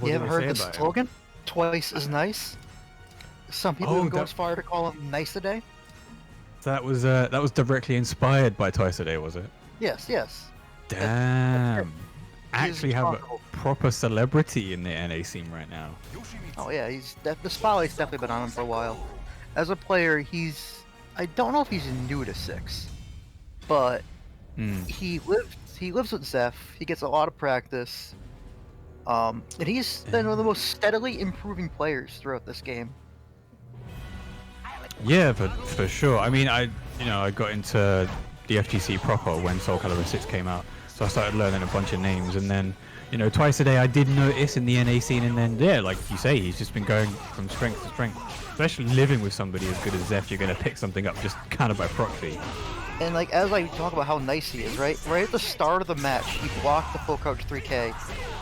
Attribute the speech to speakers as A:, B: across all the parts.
A: You haven't heard the slogan? Twice as nice? Some people even go as far to call him NiceADay.
B: That was directly inspired by TwiceADay, was it?
A: Yes, yes.
B: Damn. Actually have a proper celebrity in the NA scene right now.
A: Oh yeah, the spotlight's definitely been on him for a while. As a player, I don't know if he's new to 6, but he lives with Zeph. He gets a lot of practice. And he's been one of the most steadily improving players throughout this game.
B: Yeah, for sure. I mean, I got into the FGC proper when Soul Calibur 6 came out, so I started learning a bunch of names, and then TwiceADay I did notice in the NA scene, and then yeah, like you say, he's just been going from strength to strength. Especially living with somebody as good as Zeph, you're gonna pick something up just kind of by proxy.
A: And like as I talk about how nice he is, right at the start of the match, he blocked the full crouch 3K,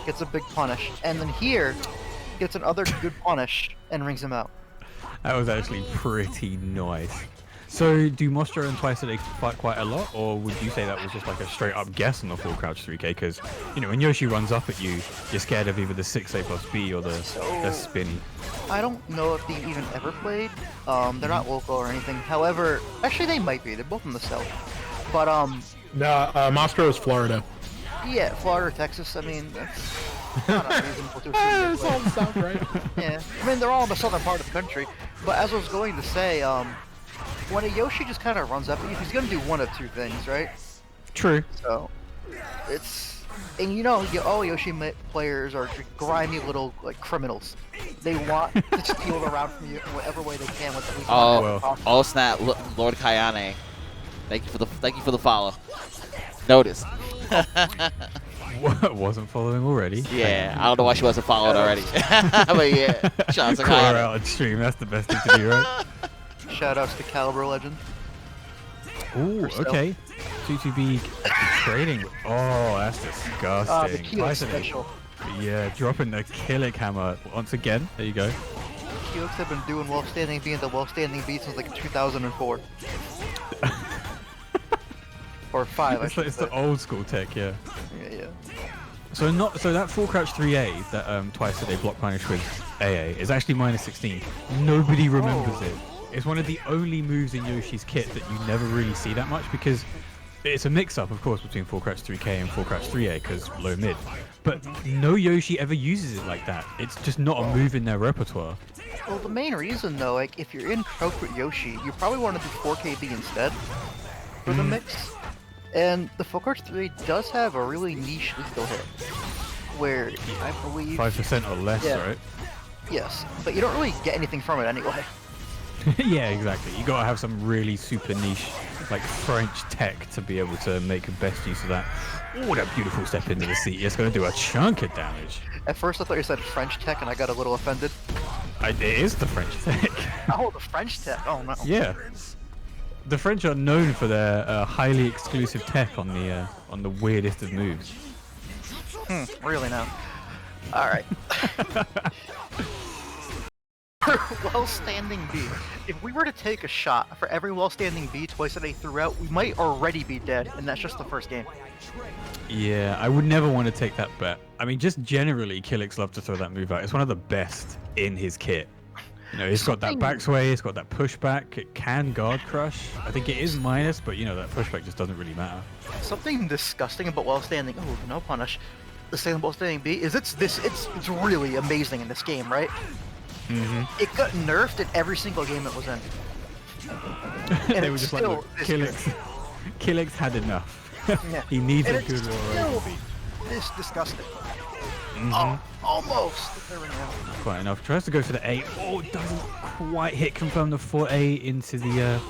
A: gets a big punish, and then here gets another good punish and rings him out.
B: That was actually pretty nice. So do Mostro and TwiceADay fight quite a lot, or would you say that was just like a straight up guess on the full crouch 3K? Because when Yoshi runs up at you, you're scared of either the 6A plus B or the spinny.
A: I don't know if they've even ever played. They're not local or anything. However, actually they might be. They're both in the South. But
C: Mostro is Florida.
A: Yeah, Florida or Texas. I mean, that's not unreasonable to assume.
C: It's all the South, right?
A: Yeah, I mean they're all in the southern part of the country. But as I was going to say, when a Yoshi just kind of runs up at you, he's gonna do one of two things, right?
B: True.
A: So and all Yoshi players are grimy little like criminals. They want to steal around from you in whatever way they can with the least
D: oh snap, Lord Kayane. Thank you for the follow. Notice.
B: What, wasn't following already?
D: Yeah, I don't know why she wasn't followed already. But yeah, shout out to
B: Kayane. Out on stream, that's the best thing to do, right?
A: Shoutouts to Calibur Legend.
B: Ooh, okay. 2-2B trading. Oh, that's disgusting.
A: The Kilik special.
B: Yeah, dropping the Kilik hammer once again. There you go.
A: Kiliks have been doing well-standing B and the well-standing B since like 2004. Or 5,
B: It's the old school tech, yeah.
A: Yeah.
B: So that full crouch 3A that TwiceADay block punish with AA is actually -16. Nobody remembers it. It's one of the only moves in Yoshi's kit that you never really see that much, because it's a mix-up, of course, between full crouch 3K and full crouch 3A, because low mid. But no Yoshi ever uses it like that. It's just not a move in their repertoire.
A: Well, the main reason, though, like, if you're in crouch with Yoshi, you probably want to do 4KB instead for the mix. And the full crouch 3 does have a really niche lethal hit, where I believe
B: 5% or less, right?
A: Yes, but you don't really get anything from it anyway.
B: Yeah, exactly. You gotta have some really super niche, like French tech to be able to make the best use of that. Oh, that beautiful step into the seat. It's gonna do a chunk of damage.
A: At first I thought you said French tech and I got a little offended.
B: It is the French tech.
A: Oh, the French tech. Oh no.
B: Yeah. The French are known for their highly exclusive tech on the weirdest of moves.
A: Really now? All right. Well-standing B. If we were to take a shot for every well-standing B TwiceADay threw out, we might already be dead, and that's just the first game.
B: Yeah, I would never want to take that bet. I mean, just generally, Kilik's love to throw that move out. It's one of the best in his kit. It's got that back sway, it's got that pushback, it can guard crush. I think it is minus, but that pushback just doesn't really matter.
A: Something disgusting about well-standing, no punish. The thing about well-standing B is it's really amazing in this game, right? It got nerfed in every single game it was in. And
B: they were just like, look, Kilik's had enough.
A: Yeah.
B: He needs
A: and
B: a good war.
A: This disgusting. Almost.
B: Quite enough. Tries to go for the 8. Oh, it doesn't quite hit. Confirm the 4A into the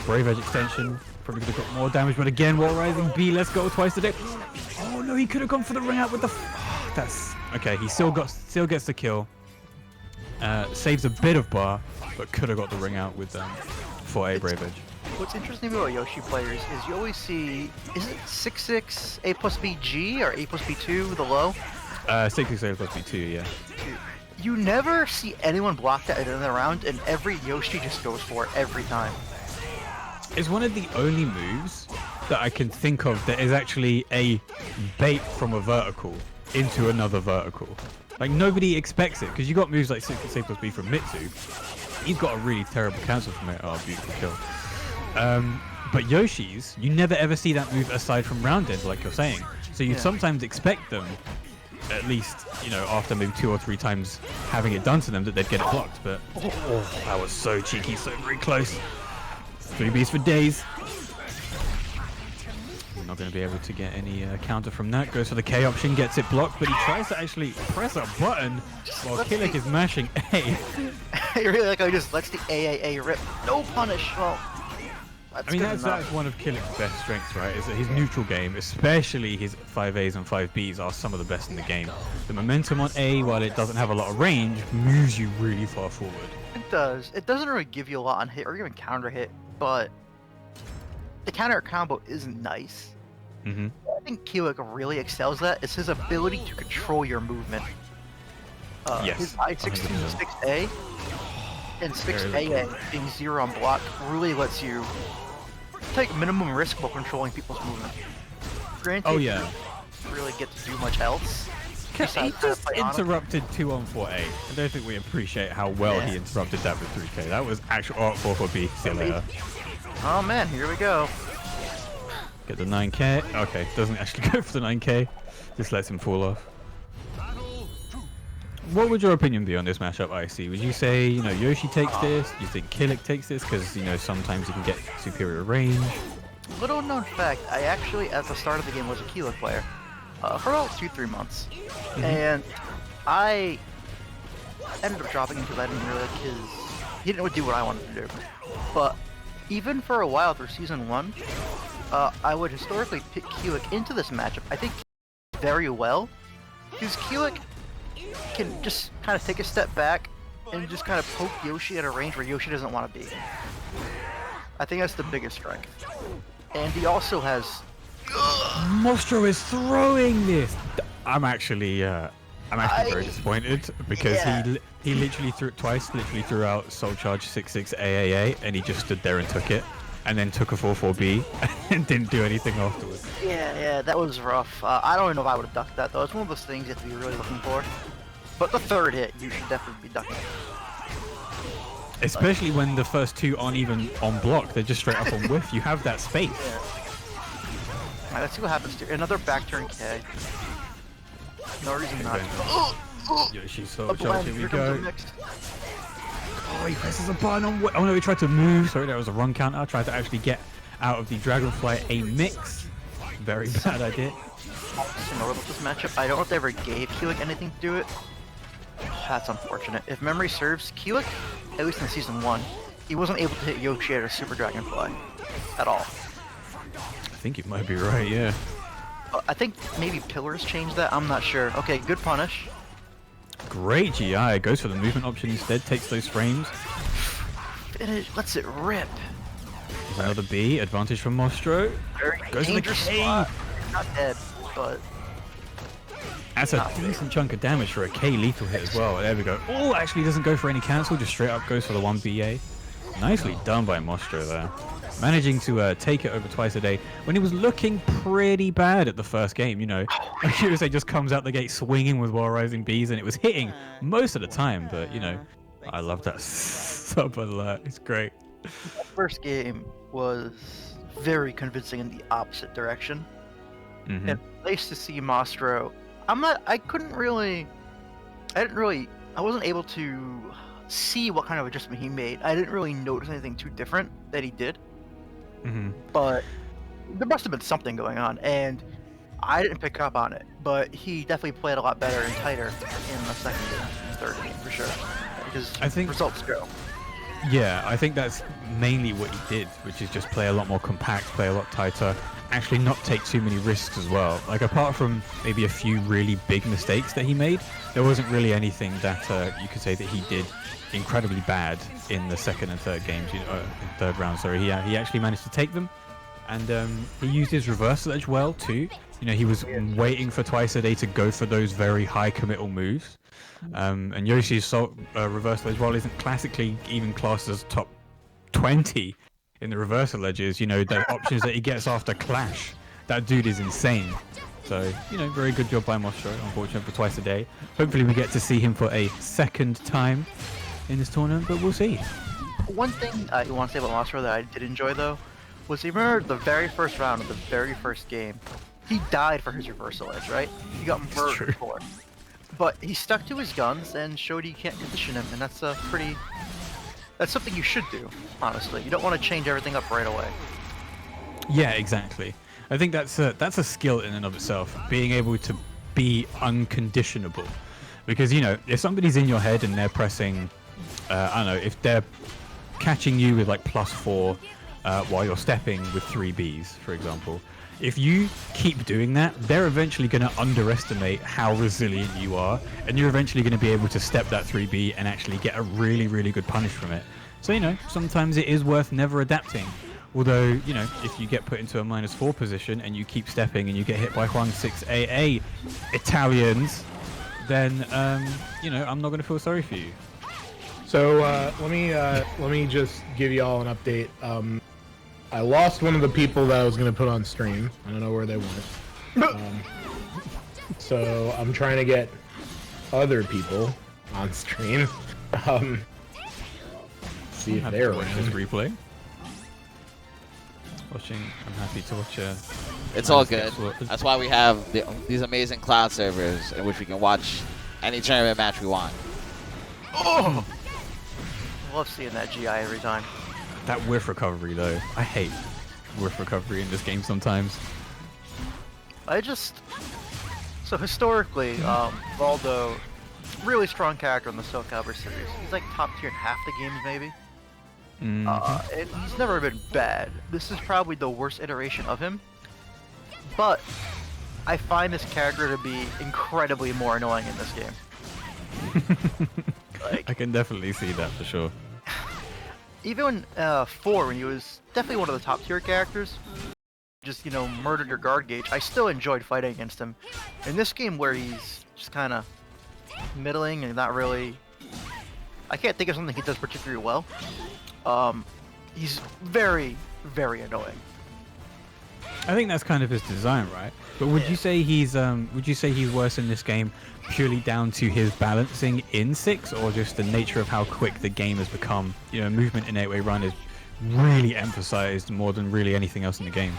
B: Brave Edge extension. Probably could have got more damage, but again, Wall Rising B. Let's go TwiceADay. Oh no, he could have gone for the ring out with the. That's okay. He still gets the kill. Saves a bit of bar, but could have got the ring out with 4A Brave Edge.
A: What's interesting about Yoshi players is you always see, is it 6-6 A plus B G or A plus B2 with the low?
B: 6-6 A plus B2, yeah.
A: You never see anyone block that in the round, and every Yoshi just goes for it every time.
B: It's one of the only moves that I can think of that is actually a bait from a vertical into another vertical. Like nobody expects it because you got moves like C plus B from Mitsu. He's got a really terrible cancel from it. Oh, beautiful kill. But Yoshi's, you never ever see that move aside from round end, like you're saying. So you sometimes expect them, at least, you know, after maybe 2 or 3 times having it done to them, that they'd get it blocked. But that was so cheeky, so very close. 3Bs for days. We're not going to be able to get any counter from that. Goes for the K option, gets it blocked, but he tries to actually press a button while Kilik is mashing A.
A: I really like how he just lets the AAA rip. No punish. Well,
B: that's one of Kilik's best strengths, right? Is that his neutral game, especially his 5As and 5Bs, are some of the best in the game. The momentum on A, while it doesn't have a lot of range, moves you really far forward.
A: It does. It doesn't really give you a lot on hit or even counter hit, but the counter combo isn't nice. I think Kilik really excels at is his ability to control your movement.
B: Yes.
A: His I-16 6A and 6AA being 0 on block really lets you take minimum risk while controlling people's movement. Granted, you don't really get to do much else.
B: He just interrupted 2-on-4A. I don't think we appreciate how well he interrupted that with 3K. That was actual 4-4B. See you later.
A: Oh man, here we go.
B: Get the 9K. Okay, doesn't actually go for the 9K. Just lets him fall off. What would your opinion be on this matchup, IC? Would you say, you know, Yoshi takes this? Do you think Kilik takes this? Because, you know, sometimes you can get superior range.
A: Little known fact, I actually, at the start of the game, was a Kilik player. For about 2-3 months. And I ended up dropping him because I didn't really like he didn't really do what I wanted to do. But even for a while through Season 1, I would historically pick Kilik into this matchup. I think very well, because Kilik can just kind of take a step back and just kind of poke Yoshi at a range where Yoshi doesn't want to be. I think that's the biggest strength. And he also has...
B: Mostro is throwing this! I'm actually very disappointed because he literally threw it twice, literally threw out Soul Charge 6-6 AAA, and he just stood there and took it. And then took a 4-4B and didn't do anything afterwards.
A: Yeah, that was rough. I don't even know if I would have ducked that though. It's one of those things you have to be really looking for. But the third hit, you should definitely be ducking.
B: Especially when the first 2 aren't even on block, they're just straight up on whiff. You have that space.
A: Alright, let's see what happens to another back turn K. No reason not to.
B: Yoshi Soul Charge, here we go. Oh, he presses a button on... Oh no, he tried to move. Sorry, that was a wrong counter. Tried to actually get out of the Dragonfly A mix. Very bad idea.
A: Similar with this matchup, I don't know if they ever gave Kilik anything to do it. That's unfortunate. If memory serves, Kilik, at least in Season 1, he wasn't able to hit Yoshi or Super Dragonfly at all.
B: I think you might be right, yeah.
A: I think maybe Pillars changed that. I'm not sure. Okay, good punish.
B: Great GI, goes for the movement option instead, takes those frames.
A: Finish, lets it rip.
B: There's another B, advantage from Mostro. Goes for the K.
A: Spot. Not dead, but...
B: That's a decent chunk of damage for a K lethal hit as well. There we go. Oh, actually doesn't go for any cancel, just straight up goes for the 1BA. Nicely done by Mostro there. Managing to take it over TwiceADay when he was looking pretty bad at the first game, you know. Like just comes out the gate swinging with Wall Rising Bees, and it was hitting most of the time, but, you know, I love that sub alert. It's great.
A: The first game was very convincing in the opposite direction. And nice to see Mostro. I wasn't able to see what kind of adjustment he made. I didn't really notice anything too different that he did. But there must have been something going on, and I didn't pick up on it. But he definitely played a lot better and tighter in the second game and third game for sure. Because I think results go.
B: Yeah, I think that's mainly what he did, which is just play a lot more compact, play a lot tighter, actually not take too many risks as well. Like, apart from maybe a few really big mistakes that he made, there wasn't really anything that you could say that he did incredibly bad in the second and third games, third round, sorry. He actually managed to take them, and he used his reversal edge well too. You know, he was waiting for TwiceADay to go for those very high committal moves. And Yoshi's reversal edge, while isn't classically even classed as top 20 in the reversal edges, you know, the options that he gets after Clash that dude is insane. So, you know, very good job by Mostro. Unfortunate for TwiceADay. Hopefully we get to see him for a second time in this tournament, but we'll see.
A: One thing I want to say about Mostro that I did enjoy, though, was you remember the very first round of the very first game, he died for his reversal edge, right? He got murdered for it. But he stuck to his guns and showed you can't condition him, and that's something you should do, honestly. You don't want to change everything up right away.
B: Yeah, exactly. I think that's a skill in and of itself, being able to be unconditionable. Because, you know, if somebody's in your head and they're pressing, I don't know, if they're catching you with like +4 while you're stepping with 3 Bs, for example, if you keep doing that, they're eventually going to underestimate how resilient you are, and you're eventually going to be able to step that 3B and actually get a really, really good punish from it. So, you know, sometimes it is worth never adapting. Although, you know, if you get put into a -4 position and you keep stepping and you get hit by Huang 6AA Italians, then, you know, I'm not going to feel sorry for you.
C: So let me just give you all an update. I lost one of the people that I was going to put on stream. I don't know where they went. So I'm trying to get other people on stream. See if they're
B: watch this
C: around.
B: replay. I'm happy to watch.
D: It's all good. That's why we have these amazing cloud servers in which we can watch any tournament match we want.
A: Oh! I love seeing that GI every time.
B: That whiff recovery, though. I hate whiff recovery in this game sometimes.
A: So historically, Voldo, really strong character in the Soul Calibur series. He's like top tier in half the games, maybe. And he's never been bad. This is probably the worst iteration of him. But I find this character to be incredibly more annoying in this game. Like,
B: I can definitely see that for sure.
A: Even when 4, when he was definitely one of the top tier characters, just, you know, murdered your guard gauge, I still enjoyed fighting against him. In this game where he's just kind of middling and not really, I can't think of something he does particularly well. He's very, very annoying.
B: I think that's kind of his design, right? But would you say he's worse in this game purely down to his balancing in 6, or just the nature of how quick the game has become? You know, movement in 8-way run is really emphasized more than really anything else in the game.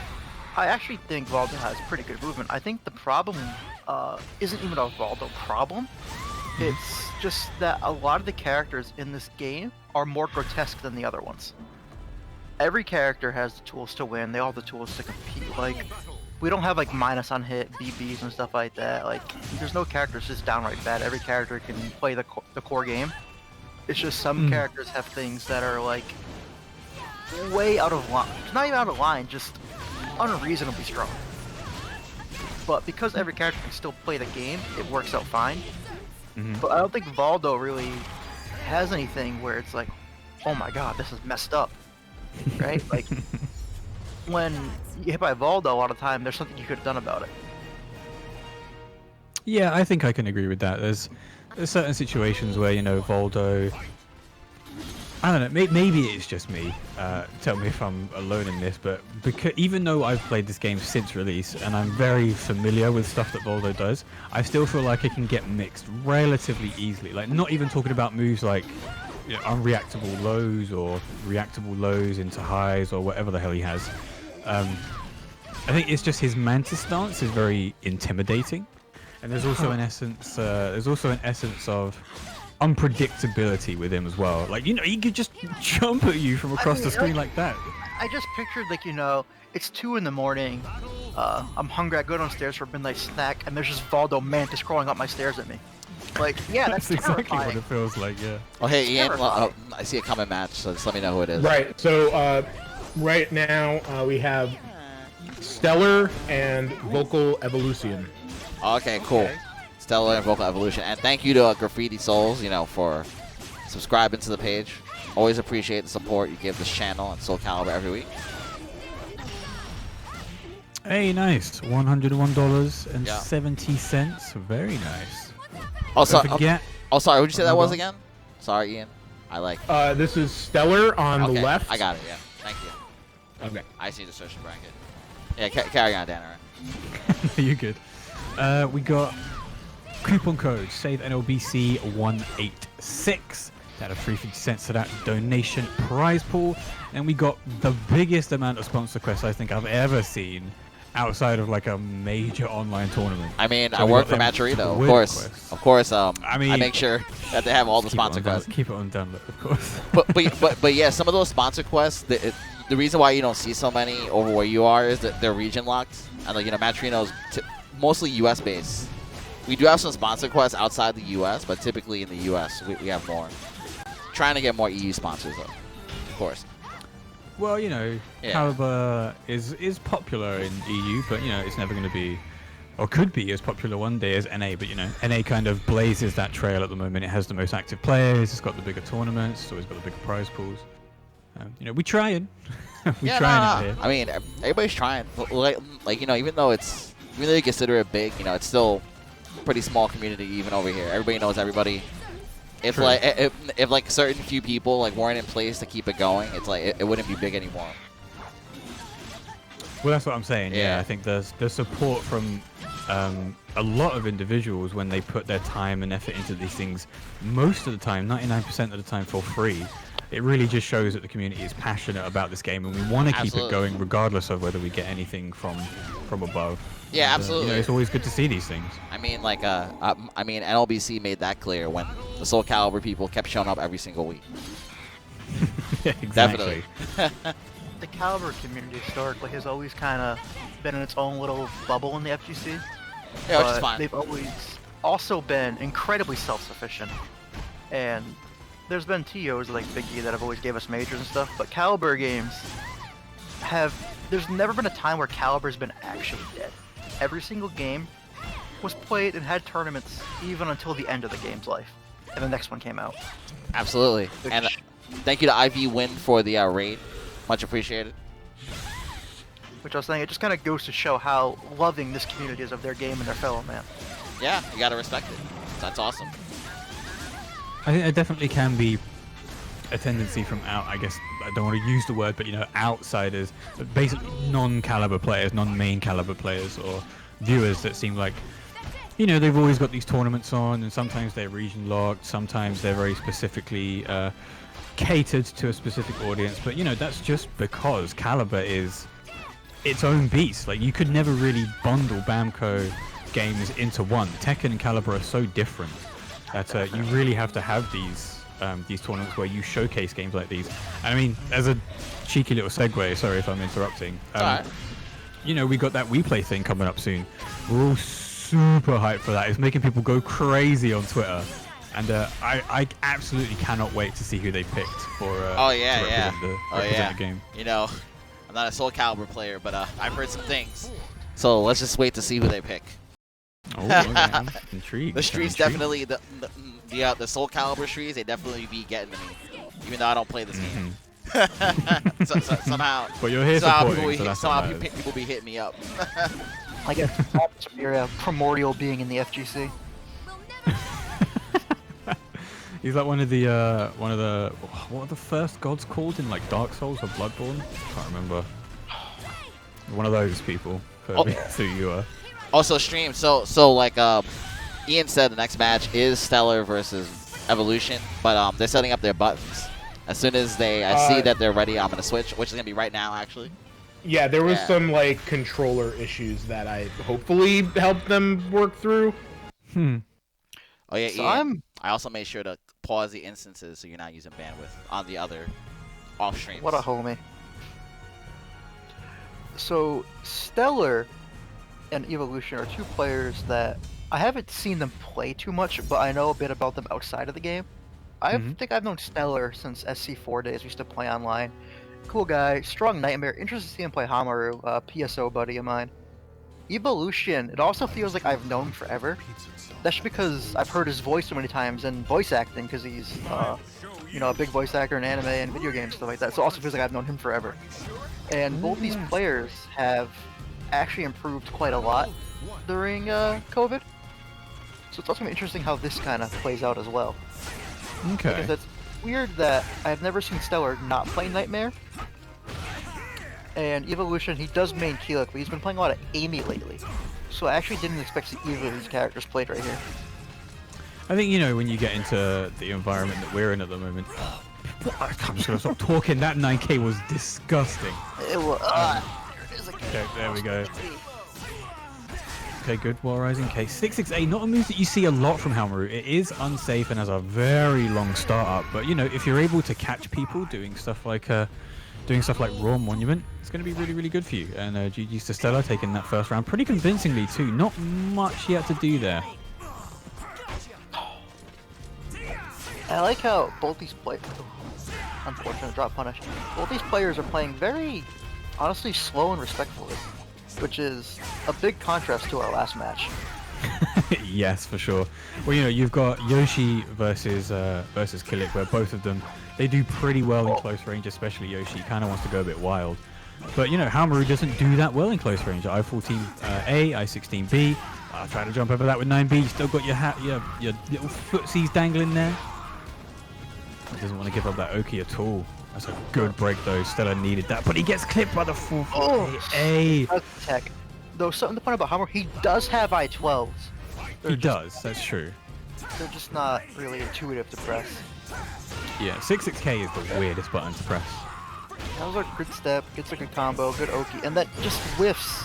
A: I actually think Voldo has pretty good movement. I think the problem isn't even a Voldo problem. It's just that a lot of the characters in this game are more grotesque than the other ones. Every character has the tools to win. They all have the tools to compete. Like, we don't have like minus on hit, BBs and stuff like that. Like, there's no characters just downright bad. Every character can play the core game. It's just some characters have things that are like way out of line. It's not even out of line, just unreasonably strong. But because every character can still play the game, it works out fine. But I don't think Voldo really has anything where it's like, oh my god, this is messed up. Right? Like, when you get hit by Voldo a lot of time, there's something you could have done about it.
B: Yeah, I think I can agree with that. There's certain situations where, you know, Voldo, I don't know, maybe it's just me. Tell me if I'm alone in this, but because even though I've played this game since release and I'm very familiar with stuff that Voldo does, I still feel like it can get mixed relatively easily. Like, not even talking about moves like, you know, unreactable lows or reactable lows into highs or whatever the hell he has. I think it's just his Manta stance is very intimidating, and there's also an essence. Of unpredictability with him as well. Like, you know, he could just jump at you from across the screen like that.
A: I just pictured, like, you know, it's 2 in the morning. I'm hungry. I go downstairs for a midnight snack, and there's just Voldo Manta crawling up my stairs at me. Like, yeah, that's
B: exactly
A: terrifying.
B: what it feels like. Yeah.
D: Oh, hey, Ian. I see a comment match, so just let me know who it is.
C: Right. So right now we have Stellar and Vocal Evolucien.
D: Okay, cool. Stellar and Vocal Evolution. And thank you to Graffiti Souls, you know, for subscribing to the page. Always appreciate the support you give this channel and Soul Calibur every week.
B: Hey, nice. $101.70. Very nice.
D: Oh, sorry.
B: Don't forget.
D: Oh, sorry. Who'd you say that was again? Sorry, Ian. I like.
C: This is Stellar on the left.
D: I got it. Yeah. Thank you.
C: Okay.
D: I see the social bracket. Yeah, carry on, Danner.
B: You're good. We got coupon code save NLBC 186. That had a free 50 cents to that donation prize pool, and we got the biggest amount of sponsor quests I think I've ever seen outside of like a major online tournament.
D: I mean,
B: So
D: I
B: we
D: work
B: got
D: for
B: them
D: Maturito,
B: Twitch
D: of course.
B: quests.
D: Of course,
B: I mean,
D: I make sure that they have all the
B: Keep it
D: sponsor
B: on down-
D: quests.
B: Keep it on download, of course.
D: But yeah, some of those sponsor quests, the reason why you don't see so many over where you are is that they're region locked, and like Maturino's mostly U.S. based. We do have some sponsor quests outside the U.S., but typically in the U.S. we have more. Trying to get more EU sponsors, though, of course.
B: Well, yeah. Calibur is popular in EU, but it's never going to be, or could be as popular one day as NA. But NA kind of blazes that trail at the moment. It has the most active players. It's got the bigger tournaments. It's always got the bigger prize pools. We trying. We're trying out here.
D: I mean, everybody's trying. Like even though you consider it big, it's still a pretty small community even over here. Everybody knows everybody. If
B: True.
D: if like certain few people weren't in place to keep it going, it's like it wouldn't be big anymore.
B: Well, that's what I'm saying.
D: Yeah.
B: I think there's support from a lot of individuals when they put their time and effort into these things. Most of the time, 99% of the time, for free. It really just shows that the community is passionate about this game, and we want to keep it going regardless of whether we get anything from above.
D: Yeah,
B: And,
D: absolutely.
B: it's always good to see these things.
D: I mean, NLBC made that clear when the Soul Calibur people kept showing up every single week.
B: Yeah, exactly.
D: Definitely.
A: The Calibur community historically has always kind of been in its own little bubble in the FGC.
D: Yeah, which is
A: but
D: fine.
A: they've always also been incredibly self-sufficient. And there's been TOs like Big E that have always gave us majors and stuff, but Calibur games there's never been a time where Calibur's been actually dead. Every single game was played and had tournaments even until the end of the game's life, and the next one came out.
D: Absolutely. And thank you to IV Win for the raid. Much appreciated.
A: Which I was saying, it just kind of goes to show how loving this community is of their game and their fellow man.
D: Yeah, you gotta respect it. That's awesome.
B: I think there definitely can be a tendency from I guess I don't want to use the word, but outsiders, but basically non-Calibur players, non-main Calibur players, or viewers that seem like, they've always got these tournaments on, and sometimes they're region locked, sometimes they're very specifically catered to a specific audience. But that's just because Calibur is its own beast. Like, you could never really bundle Bamco games into one. Tekken and Calibur are so different that you really have to have these tournaments where you showcase games like these. And I mean, as a cheeky little segue, sorry if I'm interrupting.
D: Alright.
B: We got that We Play thing coming up soon. We're all super hyped for that. It's making people go crazy on Twitter. And I absolutely cannot wait to see who they picked for to represent the game.
D: I'm not a Soul Calibur player, but I've heard some things. So let's just wait to see who they pick.
B: Oh, okay. I'm intrigued.
D: The streets definitely, the Soul Calibur streets, they definitely be getting to me, even though I don't play this game. Somehow.
B: But you're here supporting, so that's
D: somehow
B: what matters.
D: people be hitting me up.
A: I guess you're primordial being in the FGC.
B: He's like one of the what are the first gods called in like Dark Souls or Bloodborne? Can't remember. One of those people. So you are.
D: Also stream. So like Ian said, the next match is Stellar versus Evolucien, but they're setting up their buttons. As soon as I see that they're ready, I'm gonna switch, which is gonna be right now actually.
C: Yeah, there was some like controller issues that I hopefully helped them work through.
D: Oh yeah,
A: So
D: Ian, I also made sure to pause the instances so you're not using bandwidth on the other off streams.
A: What a homie. So Stellar and Evolucien are two players that I haven't seen them play too much, but I know a bit about them outside of the game. I think I've known Stellar since SC4 days. We used to play online. Cool guy, strong nightmare. Interested to see him play Haohmaru, PSO buddy of mine. Evolucien, it also feels like I've known him forever. That's because I've heard his voice so many times in voice acting, because he's, a big voice actor in anime and video games, stuff like that. So it also feels like I've known him forever. And both these players have actually improved quite a lot during COVID. So it's also gonna be interesting how this kind of plays out as well.
B: Okay.
A: Because it's weird that I've never seen Stellar not play Nightmare. And Evolucien, he does main Kilik, but he's been playing a lot of Amy lately. So I actually didn't expect to see either of these characters played right here.
B: I think, you know, when you get into the environment that we're in at the moment, I'm just going to stop talking. That 9K was disgusting.
A: It was,
B: okay, there we go. Okay, good. Wall Rising. Okay, 668, not a move that you see a lot from Haohmaru. It is unsafe and has a very long startup, but you know, if you're able to catch people doing stuff like Raw Monument, it's going to be really, really good for you. And GG's to Stella taking that first round pretty convincingly too. Not much yet to do there.
A: I like how both these players, unfortunate drop punish, both these players are playing very, honestly, slow and respectfully, which is a big contrast to our last match.
B: Yes, for sure. Well, you know, you've got Yoshi versus Kilik, where both of them, they do pretty well in close range, especially Yoshi. Kind of wants to go a bit wild. But, you know, Haohmaru doesn't do that well in close range. I-14A, I-16B. I'll try to jump over that with 9B. You still got your little footsies dangling there. He doesn't want to give up that Oki at all. That's a good break, though. Stella needed that, but he gets clipped by the 4-4A.
A: That's tech. Though something to point out about Haohmaru, he does have I-12s.
B: He does, that's true.
A: They're just not really intuitive to press.
B: Yeah, 6-6K is the weirdest button to press.
A: That was a good step, gets a good combo, good Oki, and that just whiffs.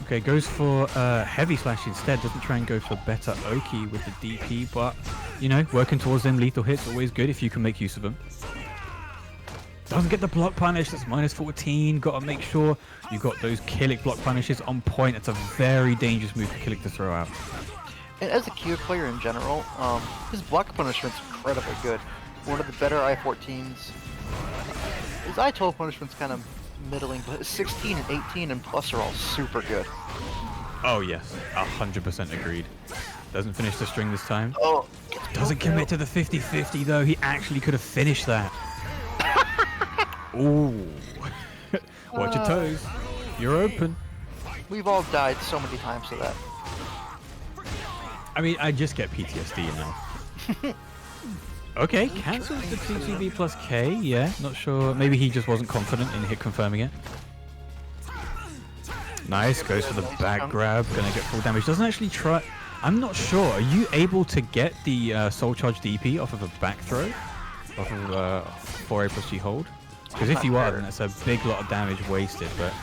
B: Okay, goes for heavy slash instead, doesn't try and go for better Oki with the DP, but, you know, working towards them lethal hits, always good if you can make use of them. Doesn't get the block punish, that's -14, gotta make sure you got those Kilik block punishes on point. It's a very dangerous move for Kilik to throw out.
A: And as a Kilik player in general, his block punishment's incredibly good. One of the better I-14s. His I-12 punishment's kind of middling, but his 16 and 18 and plus are all super good.
B: Oh yes, 100% agreed. Doesn't finish the string this time.
A: Oh,
B: doesn't commit to the 50-50 though. He actually could have finished that. Ooh. Watch your toes. You're open.
A: We've all died so many times to that.
B: I mean, I just get PTSD, you know. Okay, cancels the 2-2B plus K. Yeah, not sure. Maybe he just wasn't confident in hit confirming it. Nice, goes for the back grab. Gonna get full damage. Doesn't actually try. I'm not sure. Are you able to get the Soul Charge DP off of a back throw? Off of 4A plus G hold? Because if you are, then that's a big lot of damage wasted. But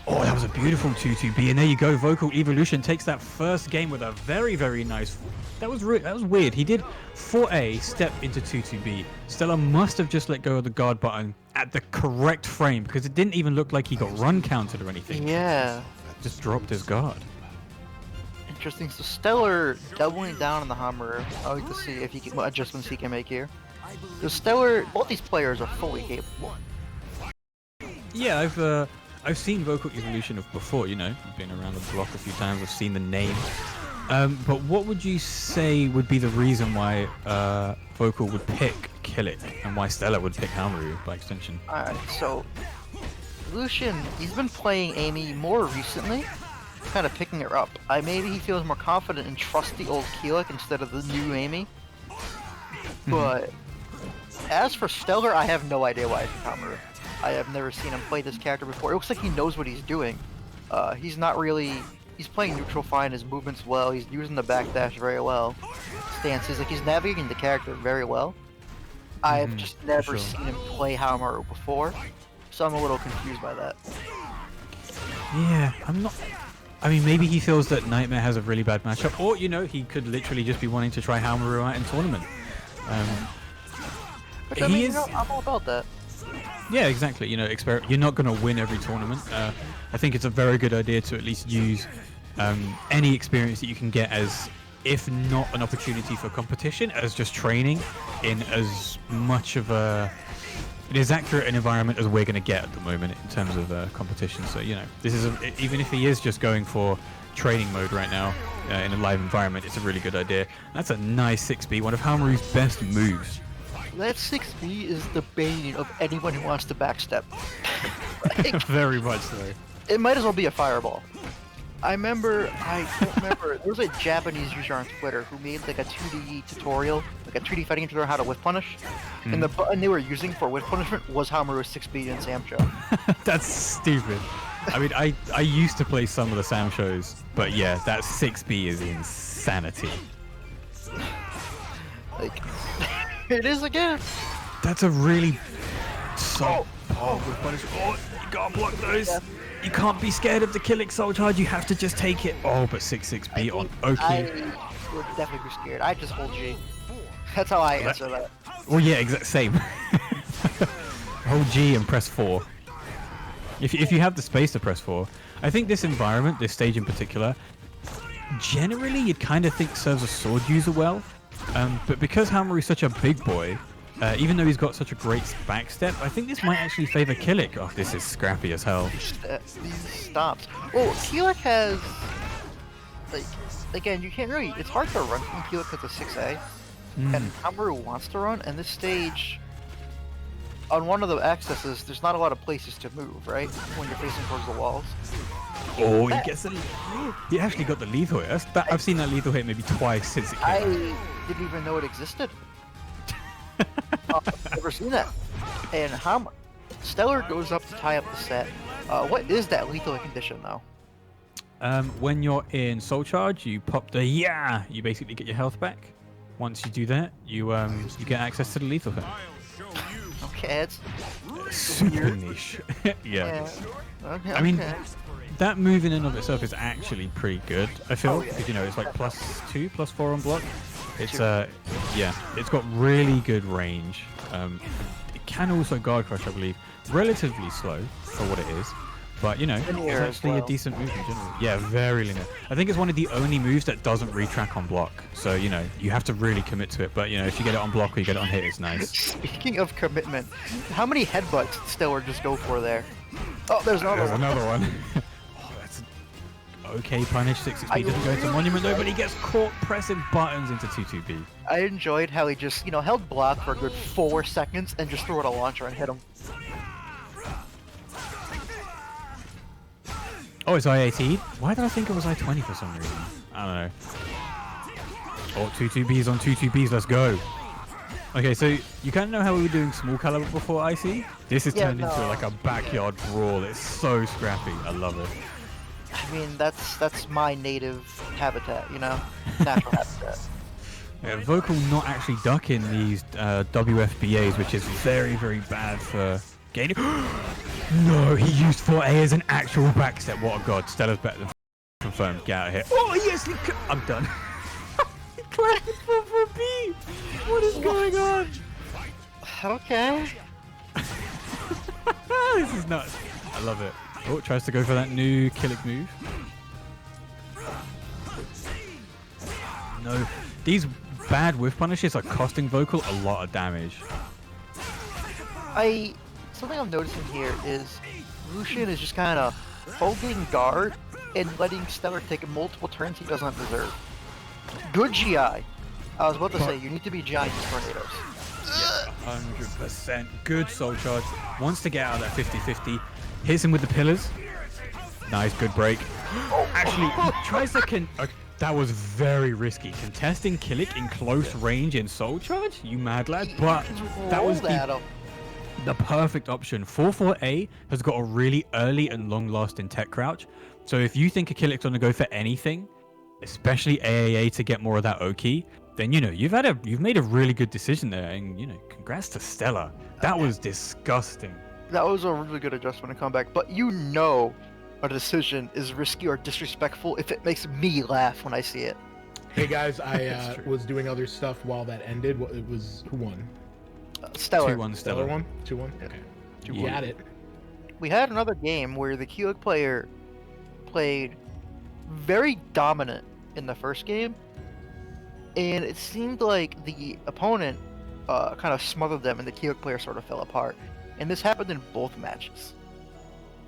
B: oh, that was a beautiful 2-2B, and there you go. Vocal Evolucien takes that first game with a very, very nice. That was weird. He did 4A step into 2-2B. Stella must have just let go of the guard button at the correct frame because it didn't even look like he got run countered or anything.
A: Yeah.
B: Just dropped his guard.
A: Interesting. So Stellar doubling down on the Haohmaru. I like to see if he can, what adjustments he can make here. The Stellar, both these players are fully capable.
B: Yeah, I've seen Vocal Evolution before, you know, I've been around the block a few times, I've seen the name. But what would you say would be the reason why Vocal would pick Kilik and why Stella would pick Haohmaru by extension?
A: Alright, so Evolucien, he's been playing Amy more recently, kind of picking her up. Maybe he feels more confident and trusts the old Kilik instead of the new Amy. But as for Stellar, I have no idea why I picked Haohmaru. I have never seen him play this character before. It looks like he knows what he's doing. He's not really... He's playing neutral fine, his movement's well, he's using the backdash very well. Stances, like he's navigating the character very well. I've just never seen him play Haohmaru before, so I'm a little confused by that.
B: Yeah, I'm not... I mean, maybe he feels that Nightmare has a really bad matchup, or, you know, he could literally just be wanting to try Haohmaru out in tournament.
A: But I mean, you know, I'm all about that.
B: Yeah, exactly. You know, you're not going to win every tournament. I think it's a very good idea to at least use any experience that you can get as, if not an opportunity for competition, as just training in as much of it is accurate an environment as we're going to get at the moment in terms of competition. So, you know, this is even if he is just going for training mode right now in a live environment, it's a really good idea. That's a nice 6B, one of Haohmaru's best moves.
A: That 6B is the bane of anyone who wants to backstep. Like,
B: very much so.
A: It might as well be a fireball. I don't remember, there was a Japanese user on Twitter who made like a 2D tutorial, like a 2D fighting tutorial how to whiff punish, and the button they were using for whiff punishment was Haohmaru's 6B in Sam show.
B: That's stupid. I mean, I used to play some of the Sam shows, but yeah, that 6B is insanity.
A: Like, it is again.
B: That's a really whiff punish. Oh, you gotta block those.
A: Yeah.
B: You can't be scared of the Kilik soul charge. You have to just take it. Oh, but 6-6B on Oki.
A: I would definitely be scared. I just hold G. That's how I answer that.
B: Well, yeah, same. Hold G and press 4. If you have the space to press 4. I think this environment, this stage in particular, generally you'd kind of think serves a sword user well. But because Haohmaru is such a big boy, even though he's got such a great backstep, I think this might actually favor Kilik. Oh, this is scrappy as hell.
A: These stops. Well, Kilik has, like, again, you can't really, it's hard to run from Kilik because of 6A. And Haohmaru wants to run, and this stage, on one of the accesses, there's not a lot of places to move, right? When you're facing towards the walls.
B: Oh, he gets it. He actually got the lethal hit. I've seen that lethal hit maybe twice since it came out.
A: I didn't even know it existed. I've never seen that. And Stellar goes up to tie up the set. What is that lethal condition, though?
B: When you're in Soul Charge, you pop the you basically get your health back. Once you do that, you get access to the lethal hit.
A: Okay, it's
B: Super niche. Yeah.
A: Okay,
B: I mean,
A: okay.
B: that move in and of itself is actually pretty good, I feel, because you know it's like +2, +4 on block. It's it's got really good range. It can also guard crush, I believe. Relatively slow for what it is, but you know,
A: Linear
B: it's actually
A: as well.
B: a decent move in general. Yeah, very linear. I think it's one of the only moves that doesn't retrack on block. So you know, you have to really commit to it. But you know, if you get it on block or you get it on hit, it's nice.
A: Speaking of commitment, how many headbutts did Stellar just go for there? Oh, there's another
B: There's
A: one.
B: another one. Oh, that's an okay punish. 6-6B doesn't go into Monument though, but he gets caught pressing buttons into 2-2B.
A: I enjoyed how he just, held block for a good 4 seconds and just threw out a launcher and hit him.
B: Oh, it's I-18? Why did I think it was I-20 for some reason? I don't know. Oh, 2-2Bs on 2-2Bs, let's go. Okay, so you kind of know how we were doing small caliber before IC? This is turned into like a backyard brawl. It's so scrappy. I love it.
A: I mean, that's my native habitat, natural habitat.
B: Yeah, Vocal not actually ducking these WFBAs, which is very, very bad for gaining. No, he used 4A as an actual backstep. What a god. Stellar's better than confirmed. Get out of here. Oh, yes, I'm done. He clapped it for B. What is going on?
A: Okay.
B: This is nuts. I love it. Oh, tries to go for that new Kilik move. No, these bad whiff punishes are costing Vocal a lot of damage.
A: Something I'm noticing here is Lucian is just kind of holding guard and letting Stellar take multiple turns he doesn't deserve. Good GI. I was about to say, you need to be GI in these tornadoes.
B: Yeah, 100%. Good soul charge. Wants to get out of that 50-50. Hits him with the pillars. Nice, good break. Actually, he tries to that was very risky. Contesting Kilik in close range in soul charge? You mad lad? But that was the perfect option. 4-4A has got a really early and long-lasting tech crouch. So if you think a Kilik's going to go for anything, especially AAA to get more of that Oki, then you've made a really good decision there, and congrats to Stellar. That was disgusting.
A: That was a really good adjustment to come back, but a decision is risky or disrespectful if it makes me laugh when I see it.
C: Hey guys, I was doing other stuff while that ended. Who won?
A: Stellar.
B: 2-1
C: Stellar
B: Stellar.
C: won? 2-1? Okay. You got it.
A: We had another game where the Kilik player played very dominant in the first game, and it seemed like the opponent kind of smothered them and the Kilik player sort of fell apart. And this happened in both matches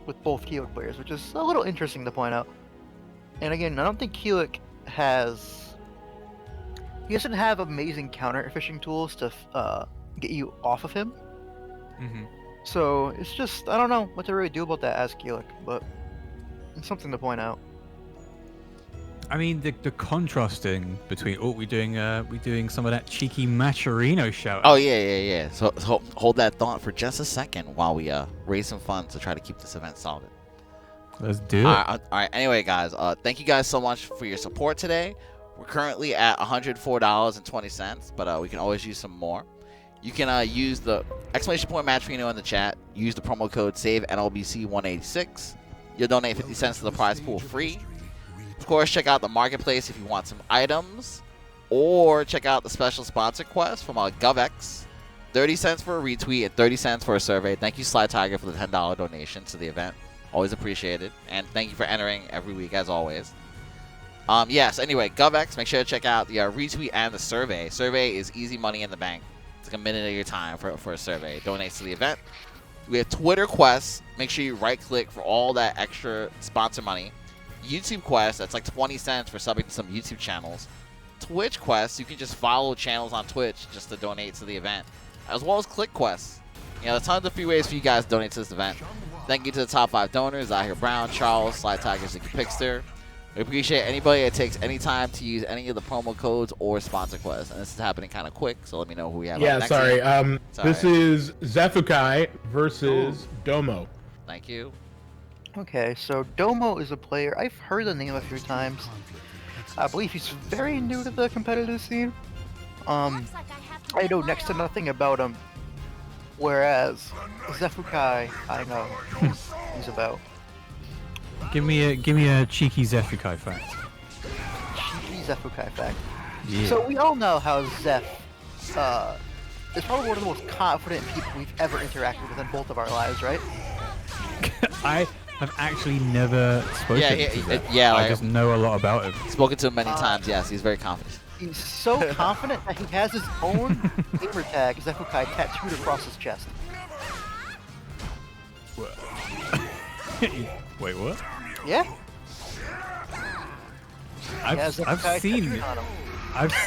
A: with both Kilik players, which is a little interesting to point out. And again, I don't think Kilik he doesn't have amazing counter fishing tools to get you off of him.
B: Mm-hmm.
A: So it's just, I don't know what to really do about that as Kilik, but it's something to point out.
B: I mean, the contrasting between we doing some of that cheeky Maturino shout.
D: Oh yeah. So hold that thought for just a second while we raise some funds to try to keep this event solid.
B: Let's do it.
D: All right. Anyway, guys, thank you guys so much for your support today. We're currently at $104.20, but we can always use some more. You can use the exclamation point Matrino in the chat. Use the promo code SAVE NLBC186. You'll donate 50 cents to the prize pool free. Of course, check out the marketplace if you want some items, or check out the special sponsor quest from GovX. 30 cents for a retweet and 30 cents for a survey. Thank you, Slytiger, for the $10 donation to the event. Always appreciated. And thank you for entering every week, as always. Yes, anyway, GovX, make sure to check out the retweet and the survey. Survey is easy money in the bank. It's like a minute of your time for a survey. It donates to the event. We have Twitter quests. Make sure you right-click for all that extra sponsor money. YouTube quests, that's like 20 cents for subbing to some YouTube channels. Twitch quests, you can just follow channels on Twitch just to donate to the event. As well as click quests. You know, there's tons of free ways for you guys to donate to this event. Thank you to the top 5 donors, Zahir Brown, Charles, Slytiger, Zicky Pixter. We appreciate anybody that takes any time to use any of the promo codes or sponsor quests. And this is happening kind of quick, so let me know who we have.
C: Yeah,
D: up next
C: sorry.
D: time.
C: This is Xephukai versus DOMO.
D: Thank you.
A: Okay, so Domo is a player. I've heard the name a few times. I believe he's very new to the competitive scene. I know next to nothing about him. Whereas Xephukai, I know he's about.
B: Give me a cheeky Xephukai fact.
A: Cheeky Xephukai fact.
B: Yeah.
A: So we all know how Zeph is probably one of the most confident people we've ever interacted with in both of our lives, right?
B: I have actually never spoken to Zeph. I just know a lot about him.
D: Spoken to him many times, yes. He's very confident.
A: He's so confident that he has his own gamer tag, Xephukai, tattooed across his chest.
B: Wait, what?
A: Yeah?
B: I've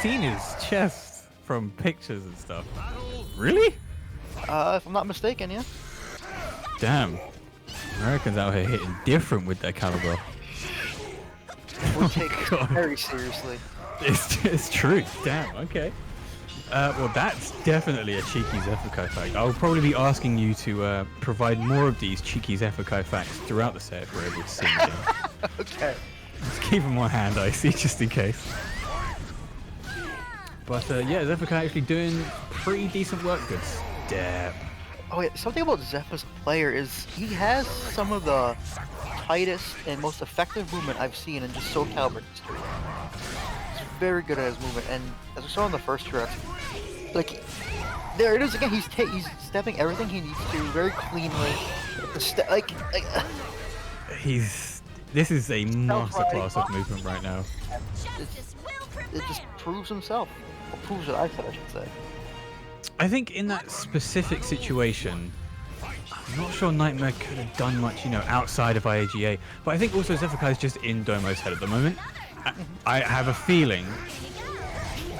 B: seen his chest from pictures and stuff. Really?
A: If I'm not mistaken, yeah.
B: Damn. Americans out here hitting different with their Calibur.
A: We take it very seriously.
B: It's true. Damn, okay. Well, that's definitely a cheeky Xephukai fact. I'll probably be asking you to provide more of these cheeky Xephukai facts throughout the set if we're able to see them.
A: Okay.
B: Just keep them on hand, I see, just in case. But yeah, Xephukai actually doing pretty decent work. Good step.
A: Oh yeah, something about Zeph as a player is he has some of the tightest and most effective movement I've seen in just Soul Calibur history. He's very good at his movement, and as we saw in the first round, like there it is again. He's stepping everything he needs to very cleanly.
B: This is a masterclass of movement right now.
A: It just proves himself. Or proves what I said, I should say.
B: I think in that specific situation, I'm not sure Nightmare could have done much, outside of IAGA. But I think also Xephukai is just in Domo's head at the moment. I have a feeling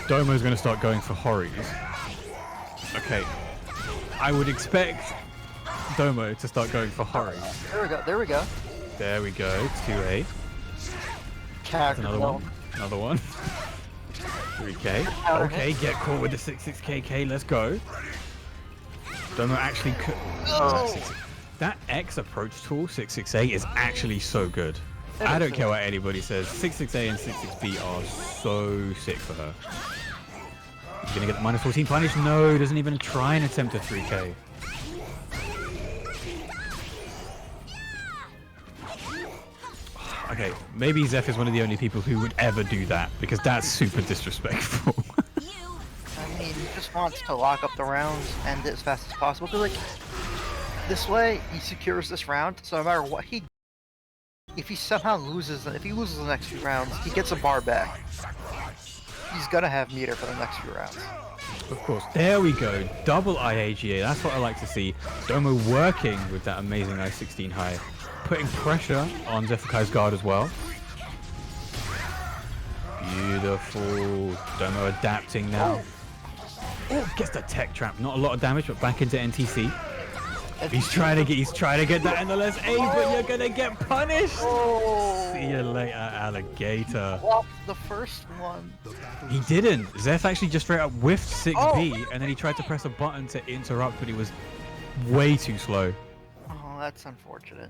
B: Domo's going to start going for Horries. Okay. I would expect Domo to start going for Horries.
A: There we go.
B: There we go. 2A. Another one. Another one. 3K. Okay, get caught with the 66KK. Let's go. Domo actually could. That X approach tool, 668, is actually so good. I don't care what anybody says. 668 and 66B are so sick for her. He's gonna get the minus 14 punish. No, he doesn't even try and attempt a 3K. Okay, maybe Zeph is one of the only people who would ever do that, because that's super disrespectful.
A: I mean, he just wants to lock up the rounds, end it as fast as possible. Because, like, this way, he secures this round, so no matter what if he somehow loses, if he loses the next few rounds, he gets a bar back. He's gonna have meter for the next few rounds.
B: Of course. There we go. Double IAGA. That's what I like to see. Domo working with that amazing I-16 high. Putting pressure on Xephukai's guard as well. Beautiful. Domo adapting now. Oh, gets the tech trap. Not a lot of damage, but back into NTC. He's trying to get that NLSA, but you're gonna get punished.
A: Oh.
B: See you later, alligator.
A: Well, the first one.
B: He didn't. Zeph actually just straight up whiffed 6B, and then he tried to press a button to interrupt, but he was way too slow.
A: Oh, that's unfortunate.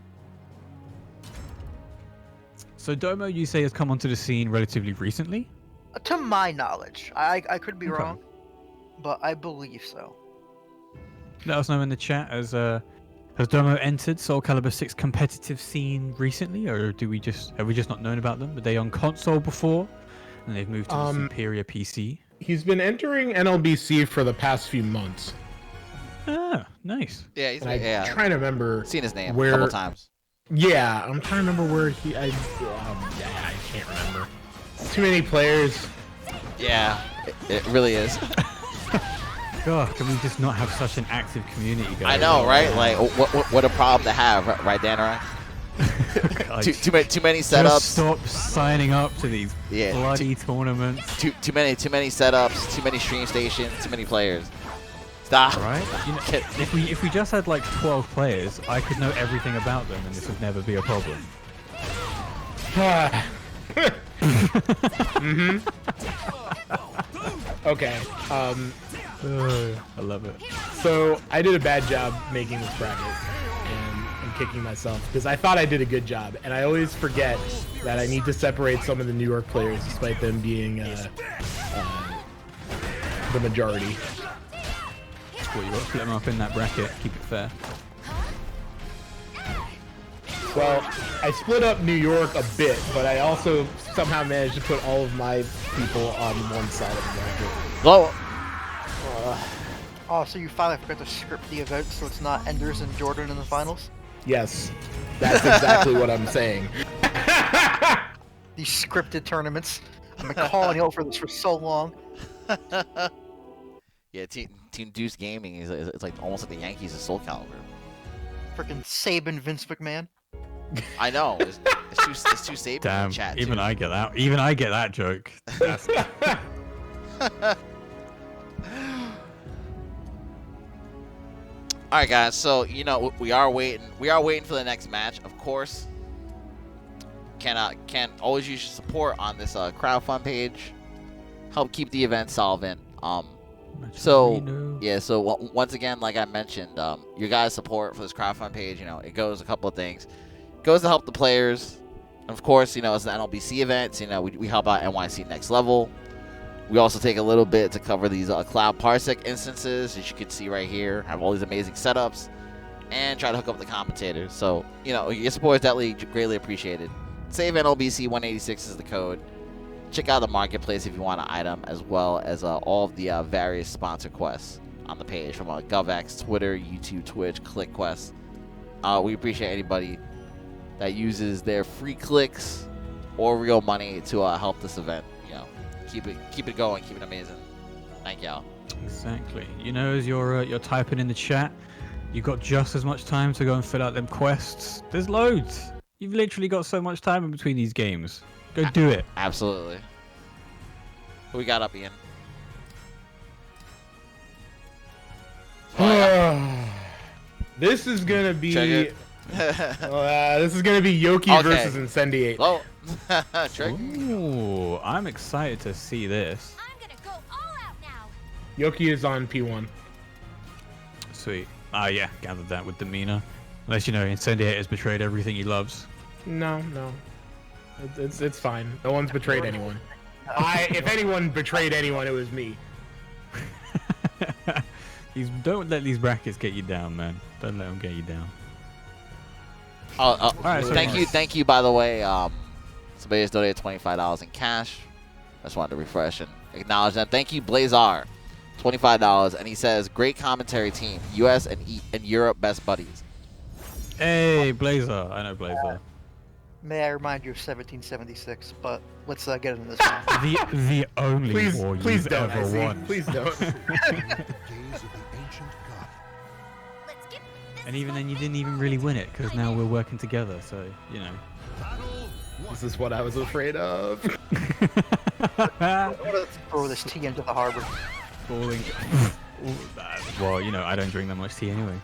B: So Domo, you say, has come onto the scene relatively recently?
A: To my knowledge, I could be
B: Okay.
A: wrong, but I believe so.
B: Let us know in the chat. Has Domo entered Soul Calibur 6 competitive scene recently, or have we just not known about them? Were they on console before, and they've moved to the superior PC?
C: He's been entering NLBC for the past few months.
B: Ah, nice.
D: Yeah, he's
C: And I'm trying to remember
D: seen his name
C: where.
D: a couple times.
C: Yeah, I'm trying to remember where he. I can't remember. Too many players.
D: Yeah, it really is.
B: God, can we just not have such an active community, guys?
D: I know, right? Like, what a problem to have, right, Danara? Too many setups.
B: Just stop signing up to these bloody tournaments.
D: Too many setups. Too many stream stations. Too many players. Stop.
B: Right? You know, if we just had like 12 players, I could know everything about them, and this would never be a problem.
C: Okay.
B: I love it.
C: So I did a bad job making this bracket, and I'm kicking myself because I thought I did a good job, and I always forget that I need to separate some of the New York players, despite them being the majority.
B: Well, you got to split them up in that bracket. Keep it fair.
C: Well, I split up New York a bit, but I also somehow managed to put all of my people on one side of the bracket.
D: Well,
A: Oh, so you finally forgot to script the event so it's not Enders and Jordan in the finals?
C: Yes, that's exactly what I'm saying.
A: These scripted tournaments. I've been calling out for this for so long.
D: yeah, Team DEUS Gaming it's like almost like the Yankees of Soul Calibur.
A: Freaking Saban Vince McMahon.
D: I know. It's too Saban
B: Damn,
D: in the chat,
B: even
D: too.
B: I get that. Even I get that joke. That's
D: All right, guys. So we are waiting for the next match. Of course, can always use your support on this crowdfund page. Help keep the event solvent. So once again, like I mentioned, your guys' support for this crowdfund page, it goes a couple of things. It goes to help the players. And of course, it's the NLBC events. We help out NYC Next Level. We also take a little bit to cover these Cloud Parsec instances, as you can see right here. Have all these amazing setups, and try to hook up the commentators. So, your support is definitely greatly appreciated. Save NLBC 186 is the code. Check out the marketplace if you want an item, as well as all of the various sponsor quests on the page from GovX, Twitter, YouTube, Twitch, Kilik quests. We appreciate anybody that uses their free clicks or real money to help this event. Keep it going, keep it amazing. Thank y'all.
B: Exactly. As you're typing in the chat, you've got just as much time to go and fill out them quests. There's loads. You've literally got so much time in between these games. Go do it.
D: Absolutely. Who we got up, Ian?
C: This is gonna be.
D: Check
C: this is gonna be Yoki versus Incendiate.
D: Oh.
B: Ooh, I'm excited to see this.
E: I'm gonna go all out now.
C: Yoki is on P1.
B: Sweet. Yeah, gathered that with demeanor. Unless Incendiate has betrayed everything he loves.
C: No. It's fine. No one's betrayed anyone. If anyone betrayed anyone, it was me.
B: Don't let these brackets get you down, man. Don't let them get you down.
D: All right,
B: so
D: thank you. By the way, somebody has donated $25 in cash. I just wanted to refresh and acknowledge that. Thank you, Blazar, $25, and he says, "Great commentary team, U.S. and Europe best buddies."
B: Hey, Blazer. I know Blazer.
A: May I remind you of 1776, but let's get into this one.
B: The only war
C: please
B: you've
C: don't,
B: ever won.
C: Please don't.
B: And even then, you didn't even really win it, because now we're working together, so,
C: This is what I was afraid of.
A: I want to throw this tea into the harbor.
B: Falling. Well, I don't drink that much tea anyway.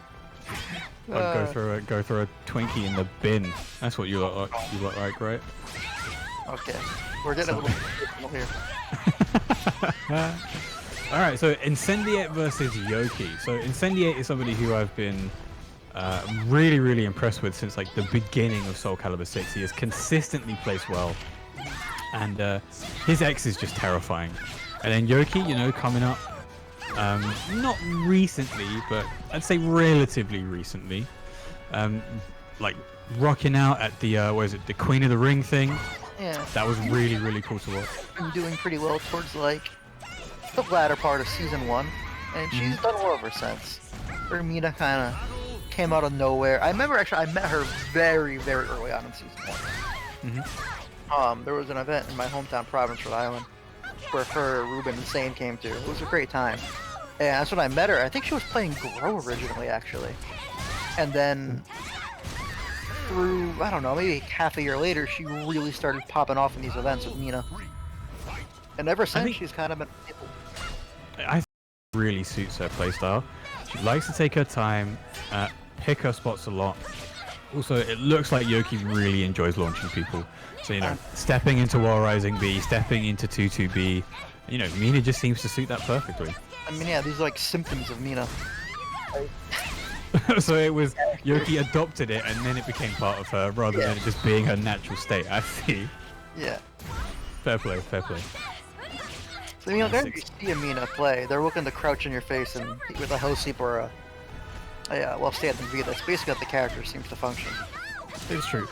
B: I'd go throw a Twinkie in the bin. That's what you look like, right?
A: Okay, we're getting a little personal here.
B: All right, so Incendiate versus Yoki. So Incendiate is somebody who I've been really, really impressed with since like the beginning of Soul Calibur 6. He has consistently placed well, and his X is just terrifying. And then Yoki, you know, coming up, not recently, but I'd say relatively recently, like rocking out at the the Queen of the Ring thing.
A: Yeah.
B: That was really, really cool to watch.
A: Been doing pretty well towards like the latter part of season 1, and she's done well ever since. Her Mina kind of came out of nowhere. I remember actually I met her very, very early on in season 1. There was an event in my hometown province, Rhode Island, where her, Ruben, and Sane came to. It was a great time, and that's when I met her. I think she was playing Grow originally, actually, and then through, I don't know, maybe half a year later, she really started popping off in these events with Mina. And ever since, she's kind of been...
B: I think it really suits her playstyle. She likes to take her time, pick her spots a lot. Also, it looks like Yoki really enjoys launching people. So, you know, stepping into Wall Rising B, stepping into 2-2B, you know, Mina just seems to suit that perfectly.
A: I mean, yeah, these are like symptoms of Mina.
B: So it was Yoki adopted it and then it became part of her rather than it just being her natural state. I see.
A: Yeah.
B: Fair play, fair play.
A: So, you know, whenever you see a Mina play, they're looking to crouch in your face and hit with a hell sweep or a standing V. That's basically how the character seems to function.
B: It's true.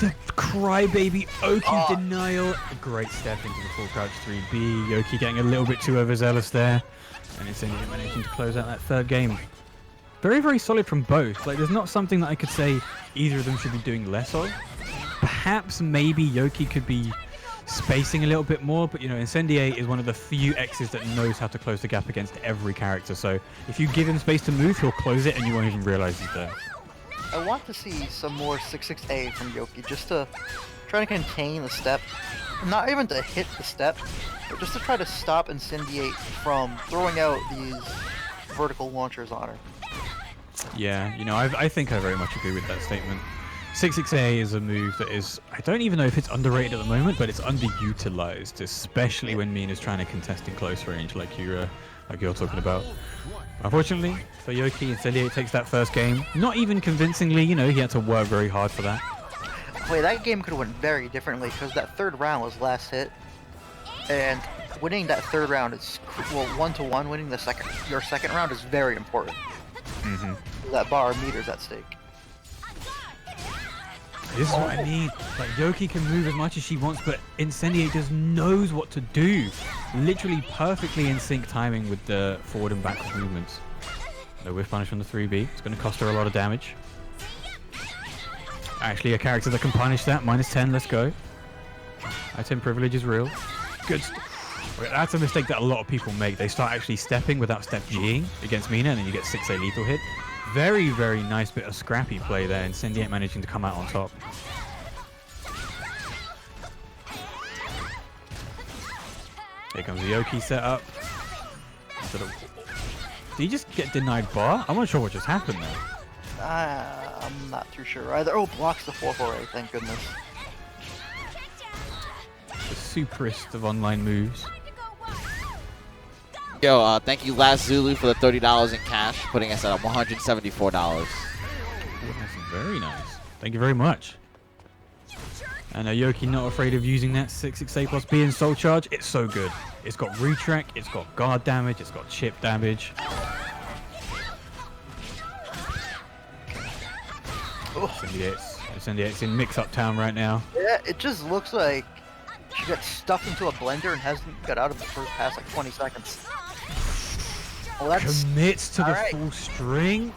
B: The crybaby Oki denial. A great step into the full crouch 3B. Yoki getting a little bit too overzealous there. And Incendiate managing to close out that third game. Very, very solid from both. Like, there's not something that I could say either of them should be doing less of. Perhaps maybe Yoki could be spacing a little bit more, but you know, Incendiate is one of the few X's that knows how to close the gap against every character. So if you give him space to move, he'll close it and you won't even realize he's there.
A: I want to see some more 6-6A from Yoki, just to try to contain the step. Not even to hit the step, but just to try to stop Incendiate from throwing out these vertical launchers on her.
B: Yeah, you know, I think I very much agree with that statement. 6-6A is a move that is, I don't even know if it's underrated at the moment, but it's underutilized, especially when Mina's trying to contest in close range like you're talking about. Unfortunately, for Yoki, Incendiate takes that first game. Not even convincingly, you know, he had to work very hard for that.
A: Wait, that game could have went very differently, because that third round was last hit. And winning that third round is, well, 1-1, winning your second round is very important. That bar meter's at stake.
B: This is what I mean. Like, Yoki can move as much as she wants, but Incendiate just knows what to do. Literally perfectly in sync timing with the forward and backward movements. No whiff punish on the 3B. It's going to cost her a lot of damage. Actually, a character that can punish that. -10, let's go. Item privilege is real. Good. That's a mistake that a lot of people make. They start actually stepping without step G'ing against Mina, and then you get 6A lethal hit. Very, very nice bit of scrappy play there. Incendiate managing to come out on top. Here comes the Yoki setup. Did he just get denied bar? I'm not sure what just happened there.
A: I'm not too sure either. Oh, blocks the 4-4A, thank goodness.
B: The superest of online moves.
D: Yo, thank you, Last Zulu, for the $30 in cash, putting us at $174.
B: That's very nice. Thank you very much. And Yoki not afraid of using that 6-6A plus B in Soul Charge. It's so good. It's got retrack, it's got guard damage, it's got chip damage. Incendiate's in mix-up town right now.
A: Yeah, it just looks like she got stuffed into a blender and hasn't got out of the first past like 20 seconds. Well, that's...
B: Commits to the full string.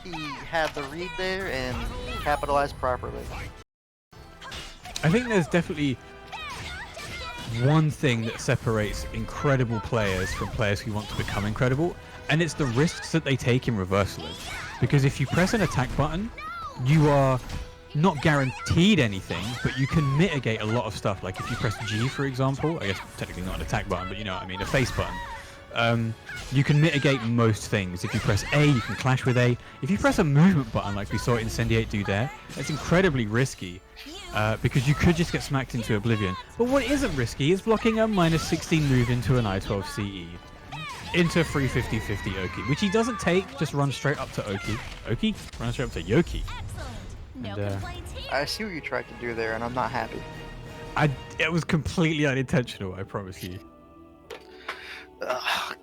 A: He had the read there and capitalized properly.
B: I think there's definitely one thing that separates incredible players from players who want to become incredible, and it's the risks that they take in reversal. Because if you press an attack button, you are not guaranteed anything, but you can mitigate a lot of stuff. Like if you press G, for example, I guess technically not an attack button, but you know what I mean, a face button. You can mitigate most things. If you press A, you can clash with A. If you press a movement button like we saw Incendiate do there, it's incredibly risky because you could just get smacked into oblivion. But what isn't risky is blocking a -16 move into an I-12 CE. Into 350-50 Oki, which he doesn't take, just runs straight up to Oki. Oki? Runs straight up to Yoki.
E: No
B: And,
E: complaints here.
A: I see what you tried to do there, and I'm not happy.
B: It was completely unintentional, I promise you.
A: Ugh.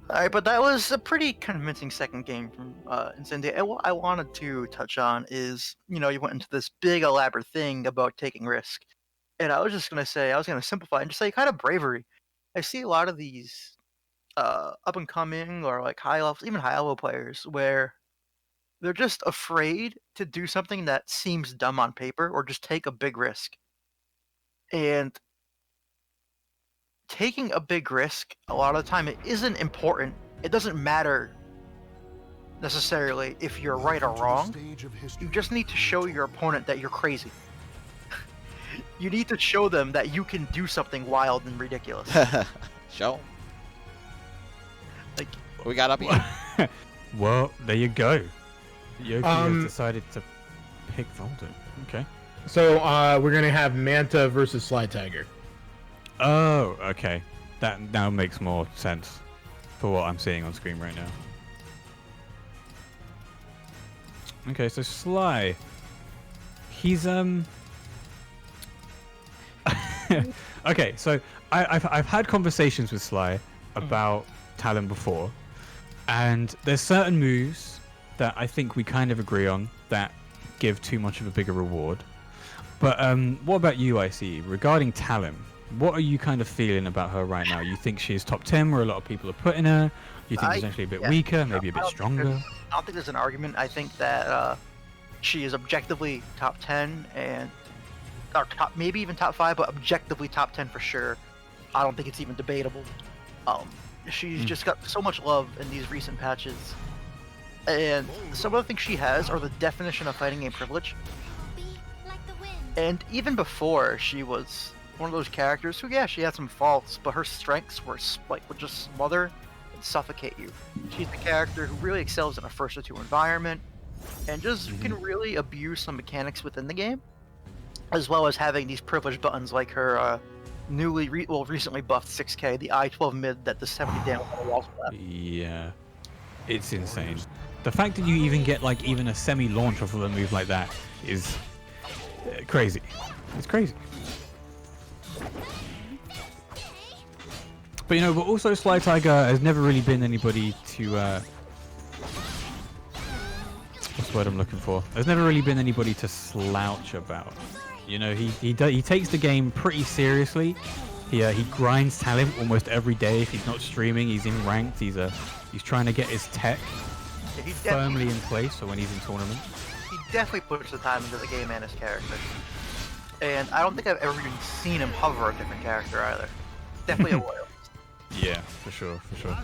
A: Alright, but that was a pretty convincing second game from Incendiate. And what I wanted to touch on is, you know, you went into this big elaborate thing about taking risk. And I was just going to say, I was going to simplify and just say kind of bravery. I see a lot of these up and coming or like high level, even high level players where they're just afraid to do something that seems dumb on paper or just take a big risk. And taking a big risk, a lot of the time, it isn't important. It doesn't matter necessarily if you're right or wrong. You just need to show your opponent that you're crazy. You need to show them that you can do something wild and ridiculous.
D: Show.
A: Like,
D: What we got up here?
B: Well, there you go. Yoki has decided to pick Voldo. Okay.
C: So we're gonna have Manta versus Slytiger.
B: Oh, okay. That now makes more sense for what I'm seeing on screen right now. Okay, so Sly. He's Okay, so I've had conversations with Sly about Talim before, and there's certain moves that I think we kind of agree on that give too much of a bigger reward. But what about you, IC? Regarding Talim, what are you kind of feeling about her right now? You think she's top 10 where a lot of people are putting her? You think she's actually a bit weaker, maybe a bit stronger?
A: I don't think there's an argument. I think that she is objectively top 10 and or top, maybe even top 5, but objectively top 10 for sure. I don't think it's even debatable. She's just got so much love in these recent patches. And some of the things she has are the definition of fighting game privilege.
E: Be like the wind.
A: And even before, she was one of those characters who, yeah, she had some faults, but her strengths were like would just smother and suffocate you. She's the character who really excels in a first or two environment, and just can really abuse some mechanics within the game, as well as having these privileged buttons like her recently buffed 6K, the I-12 mid that the 70 damage on the wall slap.
B: Yeah, it's insane. The fact that you even get like even a semi-launch off of a move like that is crazy. It's crazy. But you know, but also Slytiger has never really been anybody to what's the word I'm looking for? There's never really been anybody to slouch about. You know, he takes the game pretty seriously. He grinds Talim almost every day. If he's not streaming, he's in ranked. He's trying to get his tech firmly in place for when he's in tournaments.
A: He definitely puts the time into the game and his character. And I don't think I've ever even seen him hover a different character either. Definitely a loyal.
B: Yeah, for sure, for sure.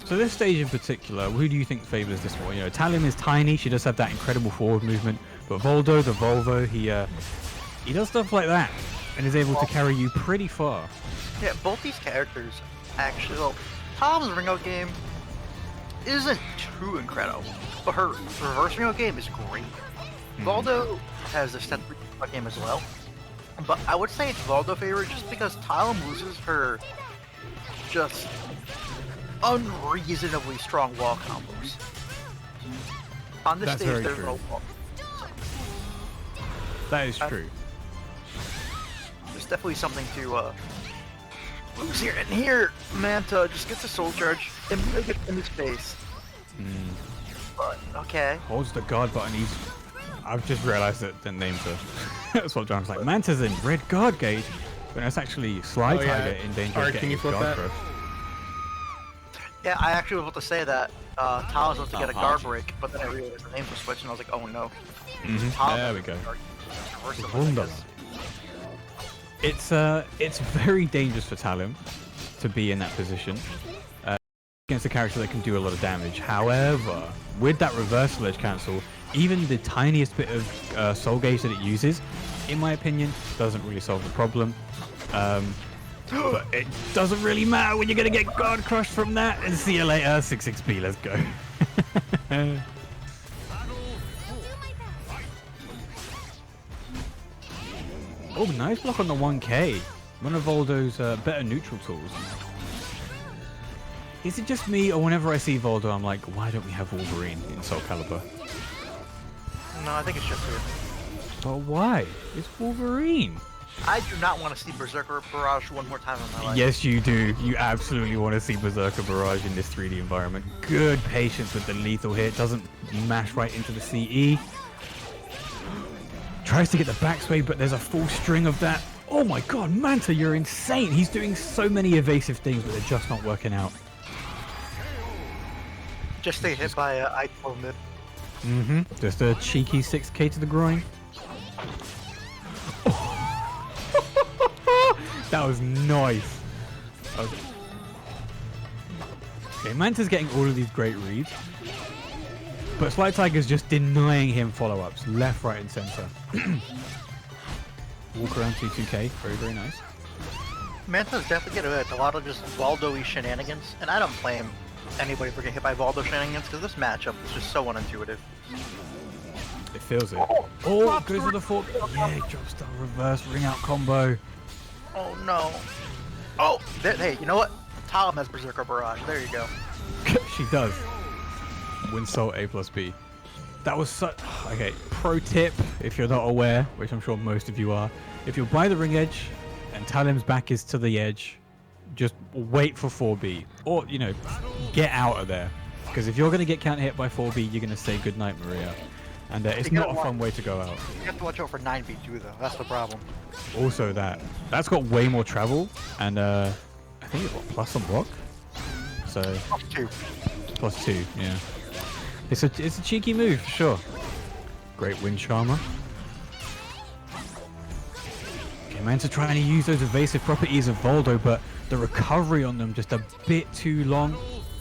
B: So this stage in particular, who do you think favors this one? You know, Talim is tiny. She does have that incredible forward movement. But Voldo, the Volvo, he does stuff like that and is able to carry you pretty far.
A: Yeah, both these characters actually. Well, Talim's ring out game isn't too incredible, but her reverse ring out game is great. Voldo has a set ring out game as well, but I would say it's Voldo favorite just because Talim loses her just unreasonably strong wall combos. On this
B: That's
A: stage,
B: very
A: there's
B: true.
A: no wall.
B: That is true.
A: There's definitely something to lose here. And here, Manta just gets a soul charge immediately in his face. But, okay.
B: Holds the guard button. I've just realized that the names are. That's what John's like. Manta's in red guard gauge, but it's actually Slytiger in danger of getting his guard crushed.
A: Yeah, I actually was about to say that. Talim was about to get a guard break, but then I realized the names were switched, and I was like, oh no.
B: There we go. Wunderbar. It's very dangerous for Talim to be in that position against a character that can do a lot of damage. However, with that reversal edge cancel, even the tiniest bit of soul gauge that it uses, in my opinion, doesn't really solve the problem. But it doesn't really matter when you're going to get guard crushed from that. And see you later. 6XP, let's go. Oh, nice block on the 1K. One of Voldo's better neutral tools. Is it just me, or whenever I see Voldo, I'm like, why don't we have Wolverine in Soul Calibur?
A: No, I think it's just you.
B: But why? It's Wolverine.
A: I do not want to see Berserker Barrage one more time in my life.
B: Yes, you do. You absolutely want to see Berserker Barrage in this 3D environment. Good patience with the lethal hit. Doesn't mash right into the CE. Tries to get the backsway, but there's a full string of that. Oh my god, Manta, you're insane. He's doing so many evasive things, but they're just not working out.
A: Just stay hit by I-12 mid.
B: Mm-hmm. Just a cheeky 6K to the groin. That was nice. Okay, Manta's getting all of these great reads. But Slytiger's just denying him follow-ups. Left, right, and center. Walk around 2-2K. Very, very nice.
A: Manta's definitely getting a lot of just Voldo-y shenanigans. And I don't blame anybody for getting hit by Voldo shenanigans because this matchup is just so unintuitive.
B: It feels it. Oh, goes with the fork. Yeah, he drops down reverse ring out combo.
A: Oh no. Oh, hey, you know what? Talim has Berserker Barrage. There you go.
B: She does. Win Soul A plus B. That was such... Okay, pro tip, if you're not aware, which I'm sure most of you are, if you're by the ring edge and Talim's back is to the edge, just wait for 4B. Or, you know, get out of there. Because if you're going to get counter hit by 4B, you're going to say goodnight, Maria. And it's not a fun way to go out.
A: You have to watch out for 9B too, though. That's the problem.
B: Also that's got way more travel, and I think it's what, plus on block? So... Plus 2, yeah. It's a cheeky move, for sure. Great Wind Charmer. Okay, Manta trying to use those evasive properties of Voldo, but the recovery on them just a bit too long.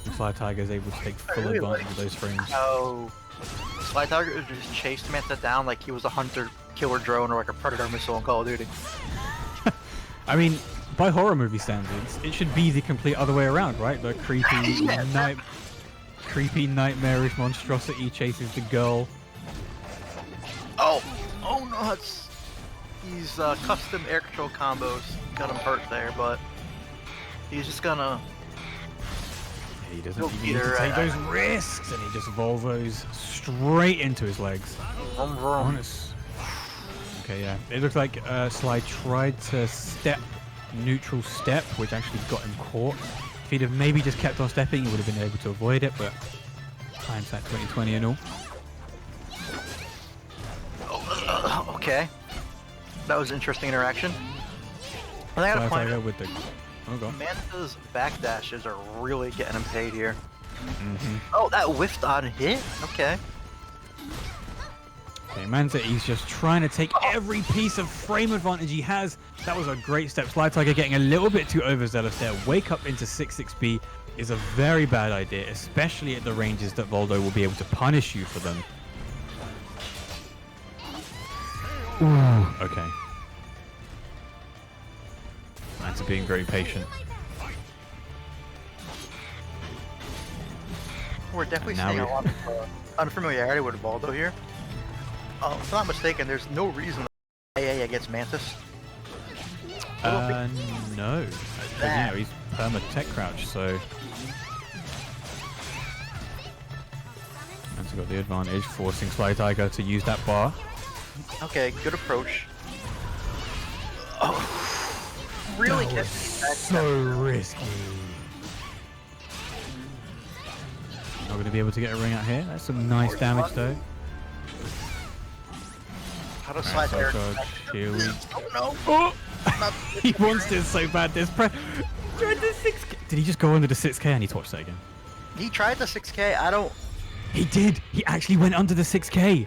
B: And Slytiger is able to take full advantage of those frames.
A: Oh, Slytiger just chased Manta down like he was a hunter killer drone or like a predator missile in Call of Duty.
B: I mean, by horror movie standards, it should be the complete other way around, right? The creepy nightmarish monstrosity chases the girl.
A: Oh no, it's these custom air control combos got him hurt there, but he's just gonna.
B: He doesn't even need to take those risks, and he just Volvos straight into his legs. Honest. Okay, yeah. It looks like Sly tried to step neutral step, which actually got him caught. If he'd have maybe just kept on stepping, he would have been able to avoid it, but hindsight 2020 and all.
A: Okay. That was an interesting interaction. I gotta point out,
B: with the... Oh, go on.
A: Manta's backdashes are really getting him paid here.
B: Mm-hmm.
A: Oh, that whiffed on hit? Okay.
B: Okay, Manta, he's just trying to take every piece of frame advantage he has. That was a great step. Slytiger getting a little bit too overzealous there. Wake up into 6-6B is a very bad idea, especially at the ranges that Voldo will be able to punish you for them. Ooh, okay. Manta being very patient.
A: We're definitely seeing a lot of unfamiliarity with Voldo here. If I'm not mistaken, there's no reason that AA against Mantis.
B: No. You know, he's perma tech crouch, so... Manta got the advantage, forcing Slytiger to use that bar.
A: Okay, good approach. Oh, really
B: that was
A: kept
B: so risky. Not going to be able to get a ring out here. That's some nice damage, though.
A: How to slide there?
B: Here we...
A: Oh no!
B: Oh! He wants this so bad. This tried the 6K. Did he just go under the 6K? I need to watch that again.
A: He tried the 6K. I don't.
B: He did. He actually went under the 6K.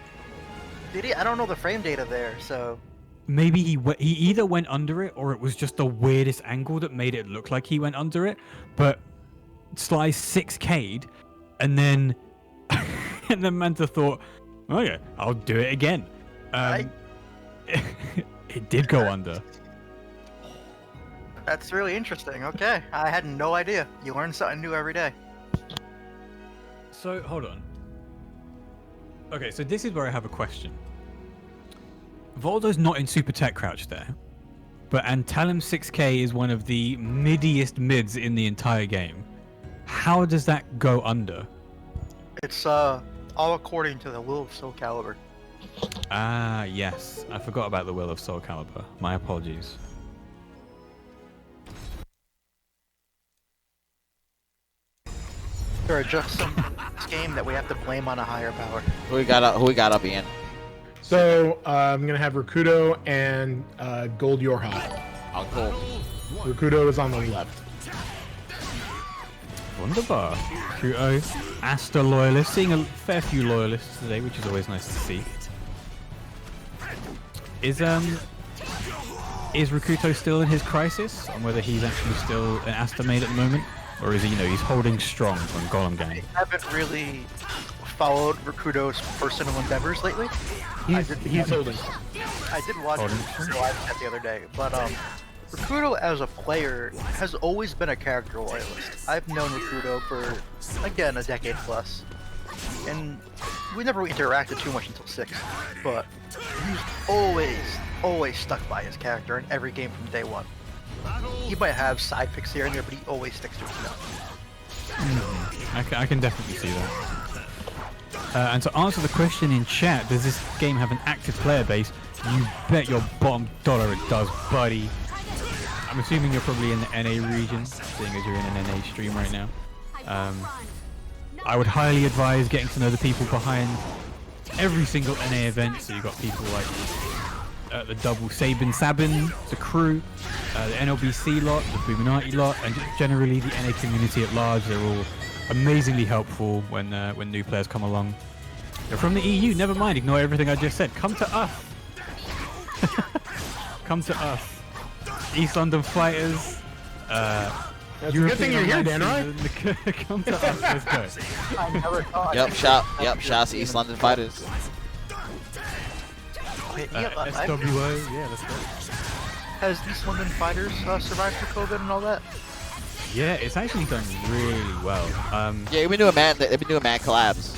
A: Did he? I don't know the frame data there, so.
B: Maybe he either went under it or it was just the weirdest angle that made it look like he went under it. But Sly 6K'd, and then Manta thought, okay, I'll do it again. It did go under.
A: That's really interesting. Okay, I had no idea. You learn something new every day.
B: So, hold on. Okay, so this is where I have a question. Voldo's not in super tech crouch there, and Talim 6K is one of the middiest mids in the entire game. How does that go under?
A: It's all according to the will of Soul Calibur.
B: Ah, yes. I forgot about the will of Soul Calibur. My apologies.
A: There are just some in this game that we have to blame on a higher power.
D: Who we got up, Ian?
C: So I'm gonna have Rikuto and Gold Yorha.
D: Oh, cool.
C: Rikuto is on the left.
B: Wunderbar. Rikuto, Asta loyalist. Seeing a fair few loyalists today, which is always nice to see. Is Rikuto still in his crisis on whether he's actually still an Asta maid at the moment? Or is he, he's holding strong on Golem Gang?
A: I haven't really followed Rikuto's personal endeavors lately.
C: He's holding.
A: I did watch the live chat the other day, but Rikuto as a player has always been a character loyalist. I've known Rikuto for, again, a decade plus. And we never interacted too much until 6, but he's always stuck by his character in every game from day one. He might have side picks here and there, but he always sticks to his gun.
B: I can definitely see that. And to answer the question in chat, does this game have an active player base? You bet your bottom dollar it does, buddy. I'm assuming you're probably in the NA region, seeing as you're in an NA stream right now. I would highly advise getting to know the people behind every single NA event. So you've got people like the double Sabin, the crew, the NLBC lot, the Boominati lot, and generally the NA community at large. They're all amazingly helpful when new players come along. They're from the EU, never mind, ignore everything I just said. Come to us. Come to us. East London Fighters.
C: That's a good thing you're here, Dan, right?
B: Come to us, let's go.
A: I never thought.
D: Shout to East London Fighters.
B: SWA, yeah, let's go.
A: Has East London Fighters survived through COVID and all that?
B: Yeah, it's actually done really well.
D: Yeah, they've been doing mad collabs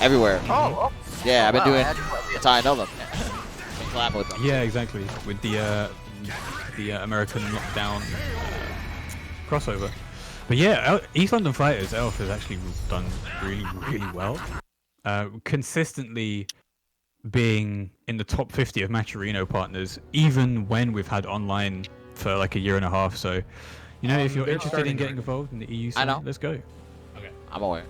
D: everywhere.
A: Oh.
D: Yeah, I've been
A: wow,
D: doing.
A: I had no idea.
D: That's how I know them. Been collabing with them.
B: Yeah, exactly. With the American lockdown crossover. But yeah, East London Fighters Elf has actually done really, really well. Consistently being in the top 50 of Matcherino partners, even when we've had online for like a year and a half. So, if you're interested in getting involved in the EU scene, let's go.
C: Okay,
D: I'm aware.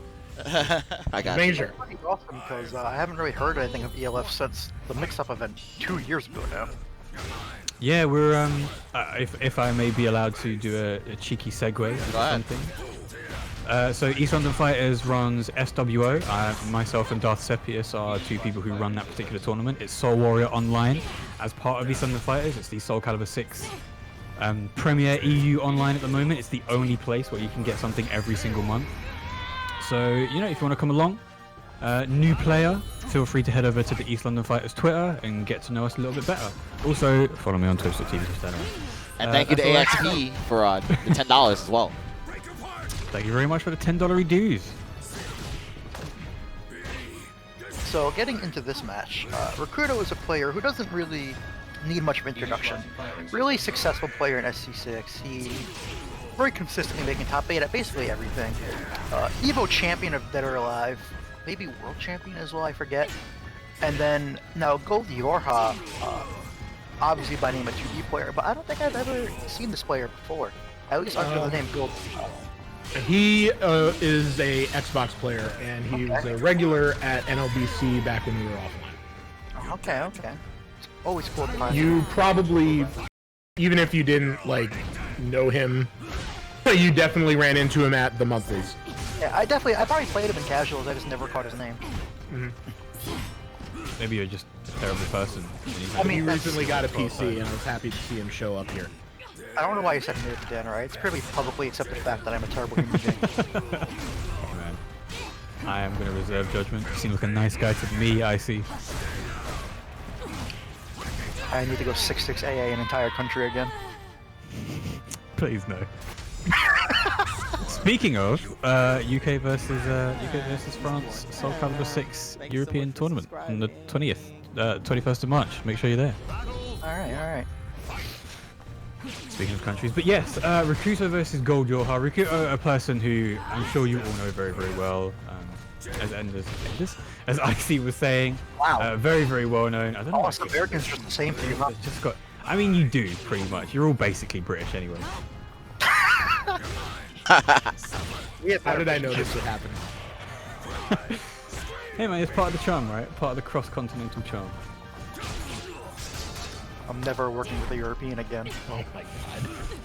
D: I got
C: Make
D: you.
C: sure.
A: Pretty awesome because I haven't really heard anything of ELF since the mix-up event 2 years ago now.
B: Yeah, we're if I may be allowed to do a cheeky segue or something. So East London Fighters runs SWO. Myself and Darth Sepius are two people who run that particular tournament. It's Soul Warrior Online as part of East London Fighters. It's the Soul Calibur 6 Premier EU Online at the moment. It's the only place where you can get something every single month. So, if you want to come along, new player, feel free to head over to the East London Fighters Twitter and get to know us a little bit better. Also, follow me on Twitch.tv.
D: And thank you to AXP for the $10 as well.
B: Thank you very much for the $10 dues.
A: So getting into this match, Rikuto is a player who doesn't really need much of introduction. Really successful player in SC6. He very consistently making top 8 at basically everything. Evo champion of Dead or Alive, maybe world champion as well, I forget. And then now Gold Yorha, obviously by name a 2D player, but I don't think I've ever seen this player before. At least under the name Gold.
C: He is a Xbox player, and he was a regular at NLBC back when we were offline.
A: Okay. It's always cool to find.
C: You probably, even if you didn't know him, you definitely ran into him at the monthlies.
A: Yeah, I probably played him in casuals. I just never caught his name.
C: Mm-hmm.
B: Maybe you're just a terrible person.
A: I mean,
C: he recently got a PC, and I was happy to see him show up here.
A: I don't know why you said no to Dan, right? It's pretty publicly accepted fact that I'm a terrible human being.
B: Oh man, I am gonna reserve judgment. You seem like a nice guy to me, I see.
A: I need to go 6-6 AA an entire country again.
B: Please no. Speaking of UK versus France Soul Calibur 6 European tournament on the 21st of March. Make sure you're there.
A: All right.
B: Speaking of countries, but yes, Rikuto versus Gold Yorha. Rikuto, a person who I'm sure you all know very, very well, as IC was saying.
A: Wow.
B: Very, very well known. I don't know.
A: Us Americans just the same thing. Huh?
B: Just got. I mean, you do pretty much. You're all basically British anyway.
C: How did I know this would happen?
B: Hey man, it's part of the charm, right? Part of the cross-continental charm.
A: I'm never working with a European again.
C: Oh my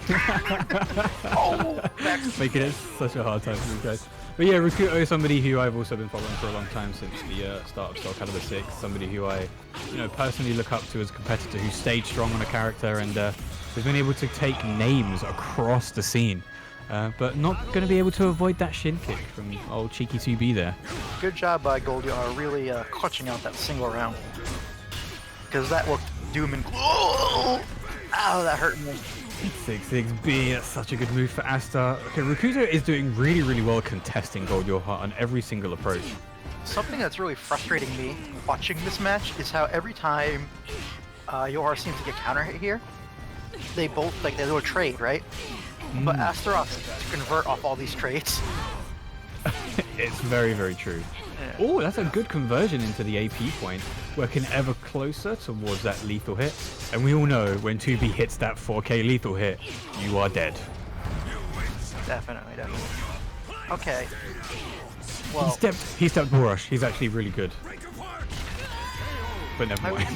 C: god.
B: Making it such a hard time for you guys. But yeah, Rikuto is somebody who I've also been following for a long time since the start of Soul Calibur 6. Somebody who I, personally look up to as a competitor who stayed strong on a character and has been able to take names across the scene. But not going to be able to avoid that shin kick from old Cheeky 2B there.
A: Good job by Gold Yorha really clutching out that single round. Because that looked doom and gloom. Ow, that hurt me.
B: 6-6B, that's such a good move for Asta. Okay, Rikuto is doing really, really well contesting Gold Yorha on every single approach.
A: Something that's really frustrating me watching this match is how every time Yorha seems to get counter hit here, they both, they do a trade, right? But Astaroth to convert off all these trades.
B: It's very, very true.
A: Yeah.
B: Oh, that's a good conversion into the AP point, working ever closer towards that lethal hit. And we all know when 2B hits that 4K lethal hit, you are dead.
A: Definitely. Okay. Well,
B: He stepped Bull Rush. He's actually really good. But never mind.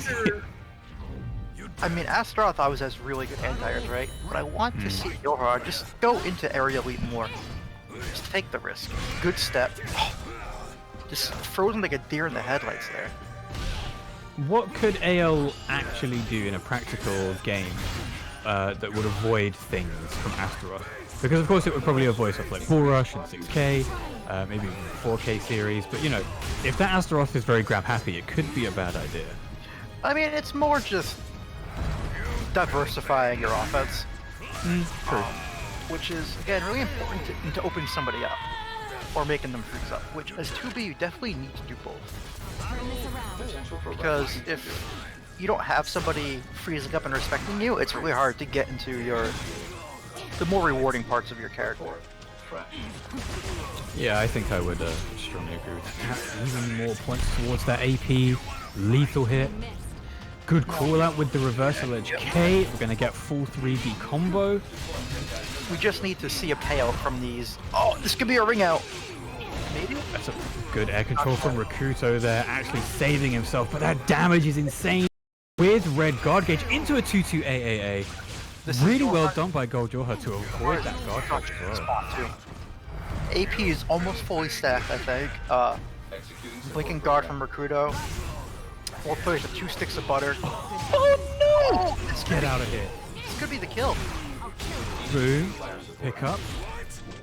A: I mean, Astaroth always has really good anti-airs, right? But I want to see Yorha just go into area lead more. Just take the risk. Good step. Just frozen like a deer in the headlights there.
B: What could AL actually do in a practical game that would avoid things from Astaroth? Because of course it would probably avoid stuff like Bull Rush and 6K, maybe even 4K series, but if that Astaroth is very grab happy, it could be a bad idea.
A: I mean, it's more just diversifying your offense.
B: True.
A: Which is, again, really important into opening somebody up. Or making them freeze up, which as 2B you definitely need to do both. Because if you don't have somebody freezing up and respecting you, it's really hard to get into the more rewarding parts of your character.
B: Yeah, I think I would strongly agree with that. Even more points towards that AP lethal hit. Good call out with the reversal edge K. We're going to get full 3B combo.
A: We just need to see a payout from these. Oh, this could be a ring out. Maybe?
B: That's a good air control from Rikuto there, actually saving himself, but that damage is insane. With red guard gauge into a 2-2 AAA. Really well done by Gold Yorha to avoid that guard gauge as well.
A: AP is almost fully stacked, I think. Blinking guard from Rikuto. 4 players with 2 sticks of butter. Oh no!
B: Get out of here.
A: This could be the kill.
B: Boom. Pick up.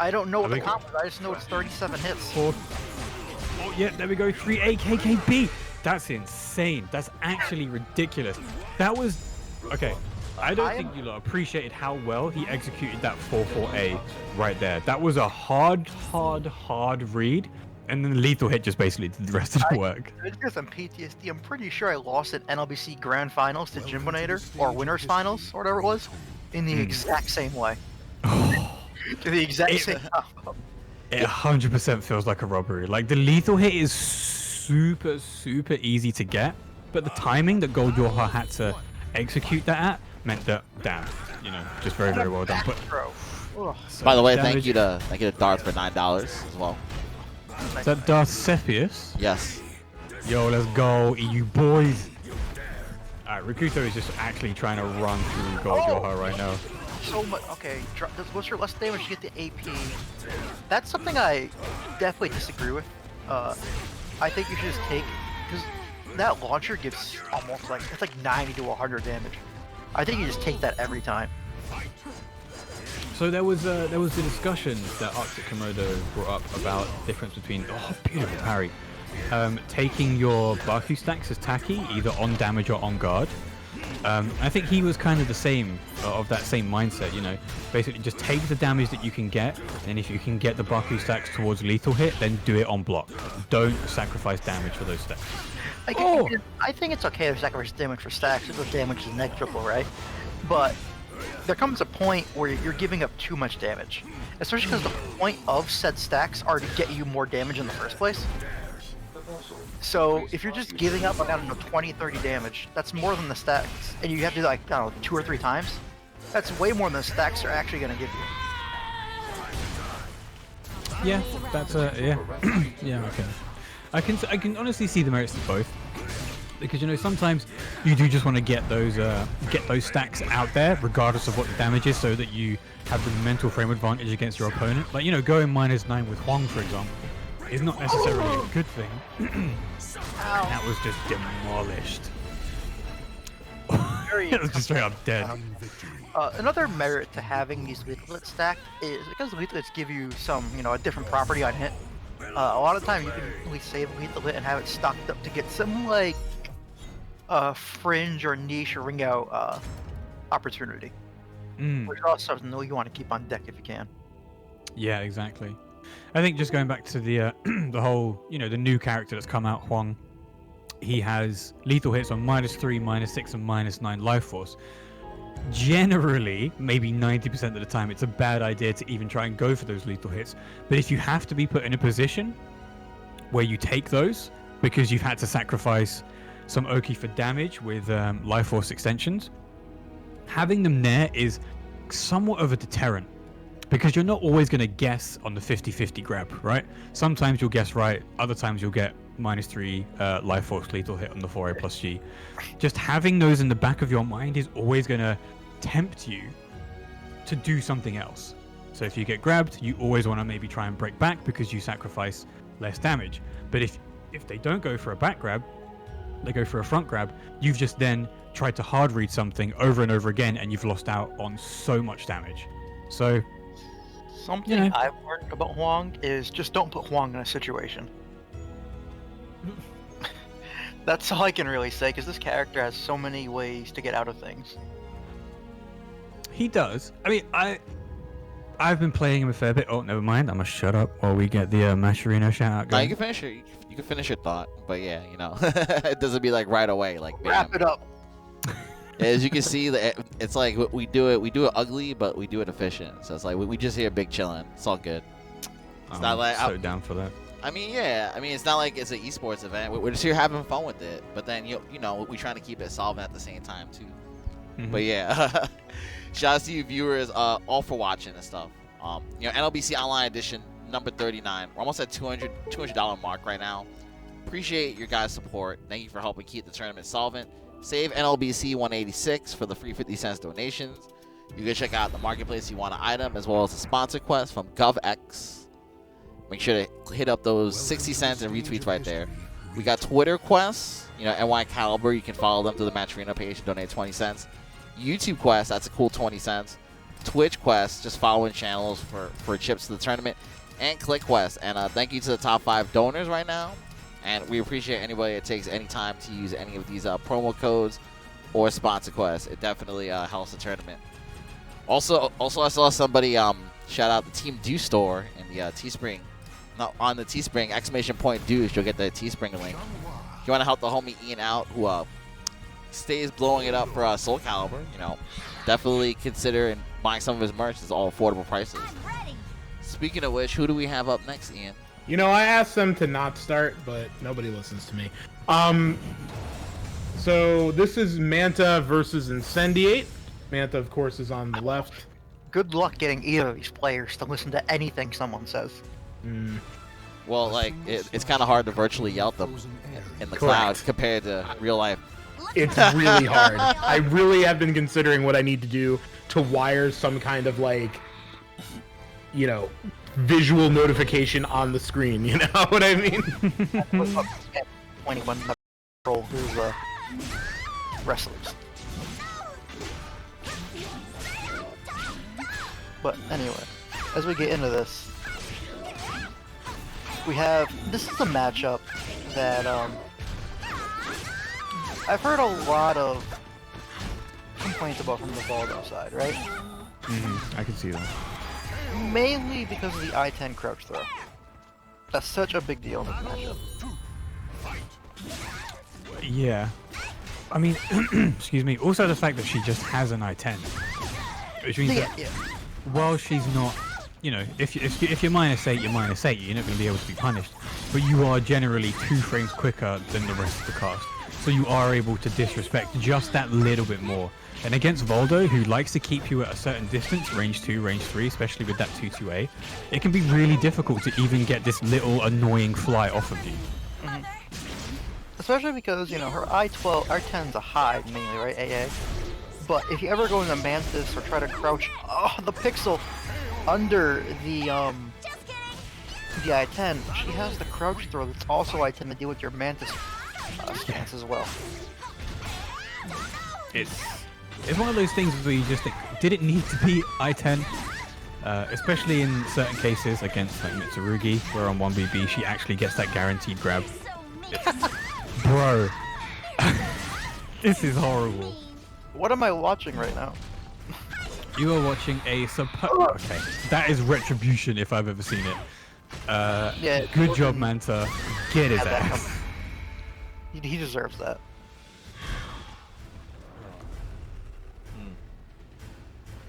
A: I don't know what the comp is, I just know it's 37 hits.
B: 4. Oh yeah, there we go. 3 AKKB. That's insane. That's actually ridiculous. That was... Okay. I don't think you lot appreciated how well he executed that 4-4A right there. That was a hard read. And then the lethal hit just basically did the rest of the work.
A: It's because I'm PTSD. I'm pretty sure I lost at NLBC Grand Finals to Jimbinator, or Winners Finals, or whatever it was, in the exact same way. To the exact same combo.
B: It 100% feels like a robbery. Like, the lethal hit is super easy to get, but the timing that Gold Yorha had to execute that at meant that, damn, just very well done. But
D: by the way, thank you to Darth for $9 as well.
B: Is that Darth Cepheus?
D: Yes.
B: Yo, let's go, EU boys. Alright, Rikuto is just actually trying to run through Gold Yorha right now.
A: So much. Okay, what's your less damage to get the AP? That's something I definitely disagree with. I think you should just take, because that launcher gives almost like, it's like 90 to 100 damage. I think you just take that every time.
B: So there was the discussion that Arctic Komodo brought up about the difference between, oh, beautiful parry, taking your Baku stacks as tacky, either on damage or on guard, I think he was kind of the same, of that same mindset, you know. Basically, just take the damage that you can get, and if you can get the Baku stacks towards lethal hit, then do it on block. Don't sacrifice damage for those stacks.
A: I think it's okay to sacrifice damage for stacks if the damage is negligible, right? But there comes a point where you're giving up too much damage. Especially because the point of said stacks are to get you more damage in the first place. So if you're just giving up, like, I don't know, 20, 30 damage, that's more than the stacks. And you have to do, like, I don't know, 2 or 3 times. That's way more than the stacks are actually going to give you.
B: Yeah, that's yeah. Yeah, okay. I can honestly see the merits of both. Because, you know, sometimes you do just want to get those stacks out there, regardless of what the damage is, so that you have the mental frame advantage against your opponent. Like, you know, going -9 with Huang, for example, is not necessarily a good thing. That was just demolished. It was just straight up dead.
A: Another merit to having these leaflets stacked is because the leaflets give you some, you know, a different property on hit. A lot of times you can really save a leaflet and have it stocked up to get some, like, fringe or niche or ring out opportunity. Which is also something you want to keep on deck if you can.
B: Yeah, exactly. I think just going back to the the whole, you know, the new character that's come out, Huang, he has lethal hits on -3, -6, and -9 life force. Generally, maybe 90% of the time, it's a bad idea to even try and go for those lethal hits. But if you have to be put in a position where you take those because you've had to sacrifice some Oki for damage with life force extensions, having them there is somewhat of a deterrent. Because you're not always going to guess on the 50-50 grab, right? Sometimes you'll guess right, other times you'll get -3 life force lethal hit on the 4A plus G. Just having those in the back of your mind is always going to tempt you to do something else. So if you get grabbed, you always want to maybe try and break back because you sacrifice less damage. But if they don't go for a back grab, they go for a front grab, you've just then tried to hard read something over and over again, and you've lost out on so much damage. So
A: something I've learned about Huang is just don't put Huang in a situation. That's all I can really say, because this character has so many ways to get out of things.
B: He does. I mean, I've been playing him a fair bit. Oh, never mind. I'm gonna shut up while we get the Mascherino shout out going.
D: No, you can finish it. You can finish your thought, but yeah, you know, it doesn't be like right away. Like
A: wrap it up.
D: As you can see, it's like we do it ugly, but we do it efficient. So it's like we just here big chilling. It's all good. It's not like
B: so down for that.
D: I mean, yeah. I mean, it's not like it's an esports event. We're just here having fun with it. But then you know, we're trying to keep it solvent at the same time too. But yeah, shout out to you viewers, all for watching and stuff. You know, NLBC Online Edition number 39. We're almost at $200 mark right now. Appreciate your guys' support. Thank you for helping keep the tournament solvent. Save NLBC 186 for the free 50 cents donations. You can check out the marketplace if you want an item, as well as a sponsor quest from GovX. Make sure to hit up those 60 cents and retweets right there. We got Twitter quests, you know, NY Calibur. You can follow them through the Match Arena page and donate 20 cents. YouTube quest, that's a cool 20 cents. Twitch quest, just following channels for chips to the tournament. And Click quest. And thank you to the top 5 donors right now. And we appreciate anybody that takes any time to use any of these promo codes or sponsor quests. It definitely helps the tournament. Also, I saw somebody shout out the Team DEUS store in the Teespring. Not on the Teespring, !DEUS. You'll get the Teespring link. If you want to help the homie Ian out, who stays blowing it up for Soul Calibur, you know, definitely consider buying some of his merch. It's all affordable prices. Speaking of which, who do we have up next, Ian?
C: You know, I asked them to not start, but nobody listens to me. So this is Manta versus Incendiate. Manta, of course, is on the left.
A: Good luck getting either of these players to listen to anything someone says.
D: Well, like, it's kind of hard to virtually yell at them in the cloud compared to real life.
C: It's really hard. I really have been considering what I need to do to wire some kind of, like, you know, visual notification on the screen, you know what I mean?
A: 21 control who's wrestlers. But anyway, as we get into this, this is a matchup that I've heard a lot of complaints about from the Voldo side, right?
B: I can see that.
A: Mainly because of the I-10 crouch throw. That's such a big deal in this matchup.
B: Yeah. I mean, excuse me. Also the fact that she just has an I-10. Which means that while she's not, you know, if you're -8, you're -8. You're not going to be able to be punished. But you are generally 2 frames quicker than the rest of the cast. So you are able to disrespect just that little bit more. And against Voldo, who likes to keep you at a certain distance, range 2, range 3, especially with that 2-2A, it can be really difficult to even get this little annoying fly off of you.
A: Especially because, you know, her R10's a hide mainly, right, AA? But if you ever go into Mantis or try to crouch, the pixel under the I-10, she has the crouch throw that's also I-10 to deal with your Mantis stance as well.
B: It's one of those things where you just think, did it need to be I-10? Especially in certain cases against like Mitsurugi, where on 1BB she actually gets that guaranteed grab. Bro, this is horrible.
A: What am I watching right now?
B: You are watching a okay, that is retribution if I've ever seen it.
A: Yeah.
B: Good job, Manta. Get his ass.
A: He deserves that.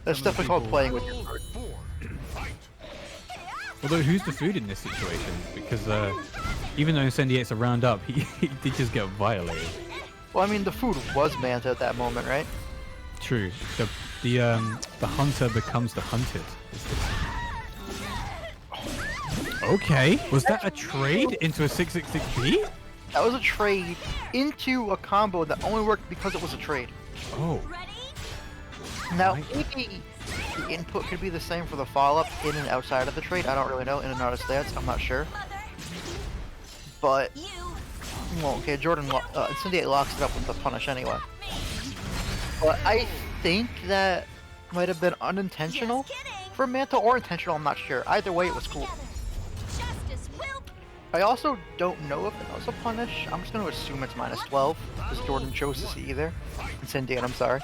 A: That's definitely called playing with your card.
B: Although, who's the food in this situation? Because even though Incendiate's a round up, he did just get violated.
A: Well, I mean, the food was Manta at that moment, right?
B: True. The hunter becomes the hunted. Okay. Was that a trade into a 666B?
A: That was a trade into a combo that only worked because it was a trade.
B: Oh.
A: Now, maybe the input could be the same for the follow-up in and outside of the trade. I don't really know. In and out of stats, I'm not sure. But, well, okay, Incendiate locks it up with the punish anyway. But I think that might have been unintentional for Manta, or intentional, I'm not sure. Either way, it was cool. I also don't know if it was a punish. I'm just going to assume it's -12, because Jordan chose to see either. Incendiate, I'm sorry.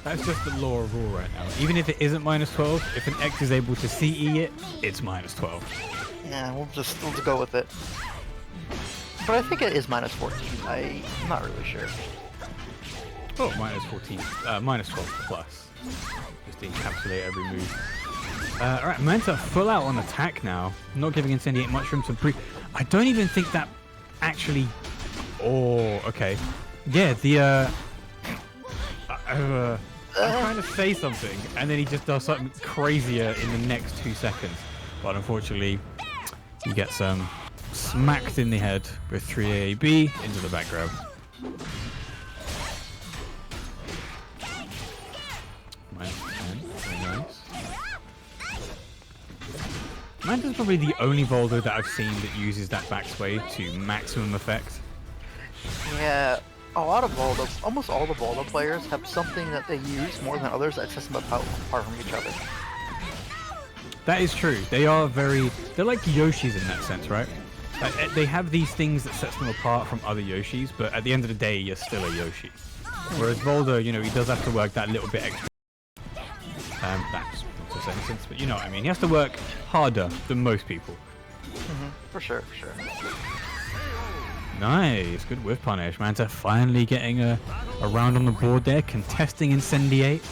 B: That's just the law of rule right now. Even if it isn't -12, if an X is able to CE it, it's -12.
A: Yeah, we'll just go with it. But I think it is -14. I'm not really sure.
B: Oh, -14. -12 plus. Just to encapsulate every move. Alright, Manta full out on attack now. Not giving Incendiate much room to breathe. I don't even think that actually... Oh, okay. Yeah, the... I'm trying to say something, and then he just does something crazier in the next 2 seconds. But unfortunately, he gets smacked in the head with 3AAB into the back grab. -10, very nice. Manta's probably the only Voldo that I've seen that uses that backsway to maximum effect.
A: Yeah, a lot of Voldo, almost all the Voldo players have something that they use more than others that sets them apart from each other.
B: That is true. They're like Yoshis in that sense, right? Like, they have these things that sets them apart from other Yoshis, but at the end of the day, you're still a Yoshi. Whereas Voldo, you know, he does have to work that little bit extra. That's not a sentence, but you know what I mean. He has to work harder than most people.
A: For sure, for sure.
B: Nice, good whiff punish. Manta finally getting a round on the board there, contesting Incendiate.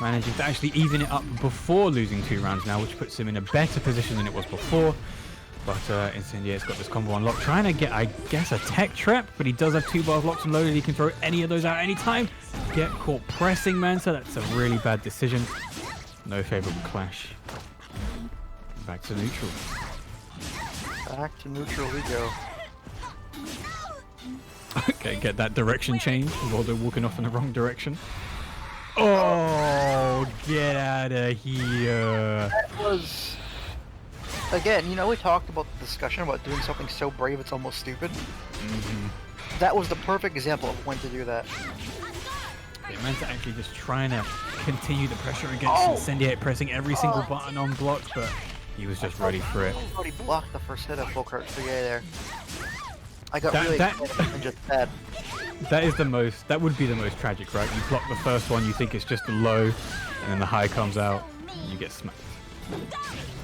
B: Managing to actually even it up before losing 2 rounds now, which puts him in a better position than it was before. But Incendiate's got this combo unlocked, trying to get, I guess, a tech trap, but he does have 2 bars locked and loaded. He can throw any of those out anytime. Get caught pressing Manta. That's a really bad decision. No favorable clash. Back to neutral.
A: Back to neutral we go.
B: Okay, get that direction change. Voldo walking off in the wrong direction. Oh, get out of here.
A: That was... Again, you know, we talked about the discussion about doing something so brave it's almost stupid. That was the perfect example of when to do that.
B: It meant to actually just trying to continue the pressure against Incendiate, pressing every single button on block, but he was just ready for it.
A: He already blocked the first hit of full cart 3A there. I got really excited and just bad.
B: That is the most. That would be the most tragic, right? You block the first one, you think it's just a low, and then the high comes out, and you get smacked.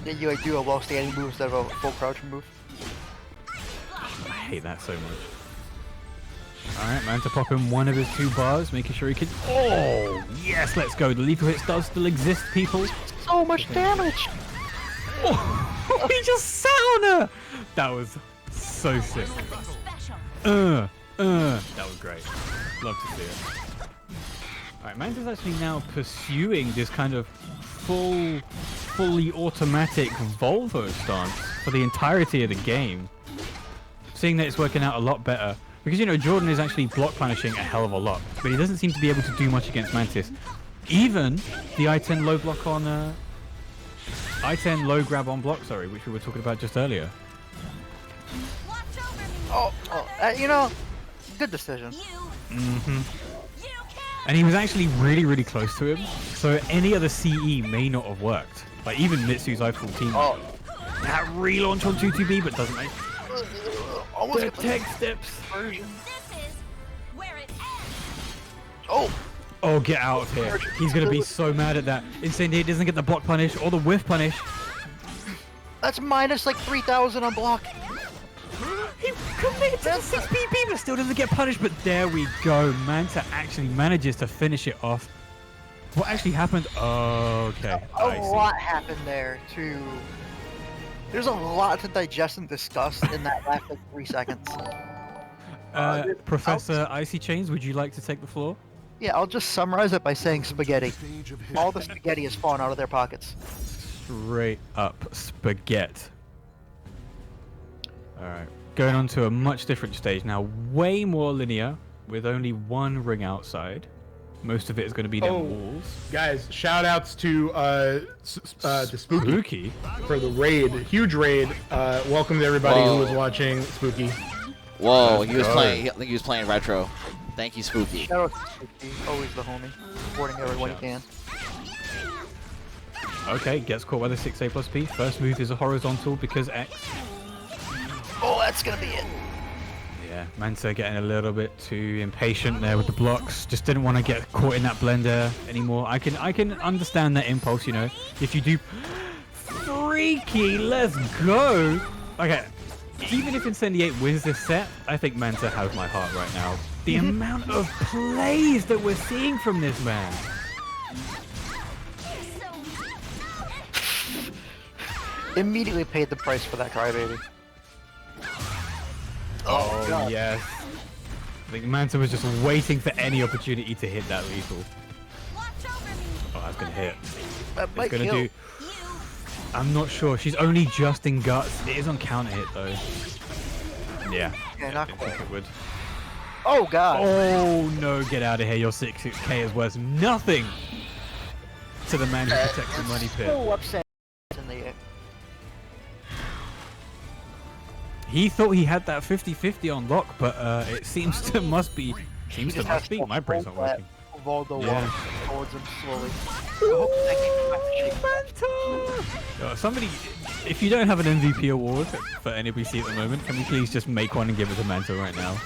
A: Then you like do a while standing move instead of a full crouch move.
B: I hate that so much. Alright, Manta popping one of his 2 bars, making sure he can. Oh, yes, let's go. The lethal hits does still exist, people.
A: So much damage!
B: Oh, he just sat on her! That was so sick. That was great. Love to see it. Alright, Manta's actually now pursuing this kind of fully automatic Volvo stance for the entirety of the game. Seeing that it's working out a lot better. Because, you know, Jordan is actually block punishing a hell of a lot. But he doesn't seem to be able to do much against Mantis. Even the I-10 low block on... I-10 low grab on block, sorry, which we were talking about just earlier.
A: You know, good decision.
B: And he was actually really close to him. So any other CE may not have worked. Like even Mitsu's I-14. That relaunch on 2-2B, but doesn't make...
A: Almost
B: the tech steps.
E: This is where it
A: Oh!
B: Oh, get out of here. He's going to be so mad at that. Incendiate doesn't get the block punish or the whiff punish.
A: That's minus like 3,000 on block.
B: He committed to the 6 PP but still doesn't get punished. But there we go. Manta actually manages to finish it off. What actually happened? Oh, okay.
A: A lot happened there too. There's a lot to digest and discuss in that last like 3 seconds.
B: Professor Icy Chains, would you like to take the floor?
A: Yeah, I'll just summarize it by saying spaghetti. All the spaghetti has fallen out of their pockets.
B: Straight up spaghetti. Alright, going on to a much different stage now. Way more linear, with only 1 ring outside. Most of it is going to be them walls.
C: Guys, shout outs to Spooky for the raid. Huge raid. Welcome to everybody who was watching Spooky.
D: Whoa, he was playing. I think he was playing retro. Thank you, Spooky.
A: Shout out to Spooky, always the homie, supporting everyone he can.
B: Okay, gets caught by the 6A plus P. First move is a horizontal because X.
A: Oh, that's gonna be it.
B: Yeah, Manta getting a little bit too impatient there with the blocks. Just didn't want to get caught in that blender anymore. I can understand that impulse, you know. If you do freaky, let's go. Okay, even if Incendiate wins this set, I think Manta has my heart right now. The amount of plays that we're seeing from this man.
A: Immediately paid the price for that crybaby.
B: Oh,
A: God.
B: yes. I think Manta was just waiting for any opportunity to hit that lethal. Oh, that's gonna hit.
A: That might
B: It's gonna
A: kill.
B: do. I'm not sure. She's only just in guts. It is on counter hit though. Yeah.
A: Yeah, not
B: I
A: quite.
B: think it would.
A: Oh god.
B: Oh no! Get out of here. Your 6K is worth nothing to the man who protects the money pit.
A: So upset in the air.
B: He thought he had that 50-50 on lock, but it seems to must be.
A: He just has to
B: My brain's not
A: hold that
B: working.
A: Voldo
B: Yeah.
A: walks towards him slowly.
B: Somebody, if you don't have an MVP award for NLBC at the moment, can we please just make one and give it to Manta right now?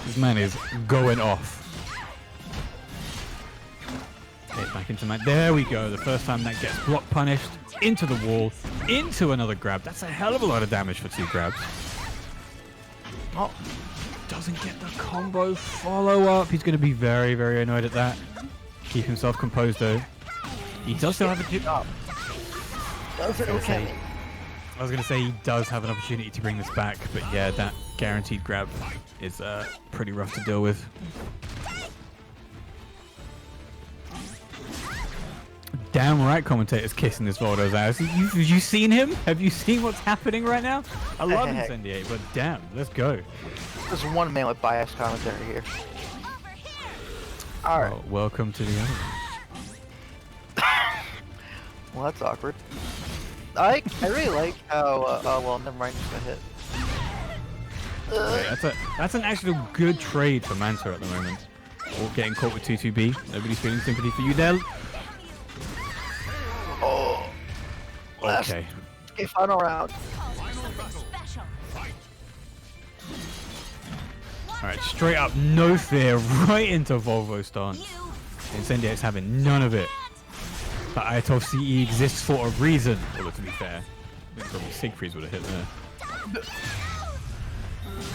B: This man is going off. Hit back into Manta. There we go. The first time that gets block punished. Into the wall. Into another grab. That's a hell of a lot of damage for 2 grabs. Oh, doesn't get the combo follow-up. He's going to be very, very annoyed at that. Keep himself composed, though. He does still have a...
A: Does it okay?
B: I was going to say he does have an opportunity to bring this back, but yeah, that guaranteed grab is pretty rough to deal with. Damn right commentator's kissing this Voldo's ass. Have you seen him? Have you seen what's happening right now? I love Incendiate, but damn, let's go.
A: There's one man with biased commentary here. Alright.
B: Well, welcome to the other one.
A: Well, that's awkward. I really like how, well, never mind, it's gonna hit.
B: Okay, that's an actual good trade for Manta at the moment. Or getting caught with 2-2B. Nobody's feeling sympathy for you there.
A: Oh.
B: Okay.
A: Okay, final round.
B: Alright, straight up, no fear, right into Volvo stance. Incendiate's having none of it. But Ayatollah CE exists for a reason. Although, to be fair, I think probably Siegfried's would have hit there.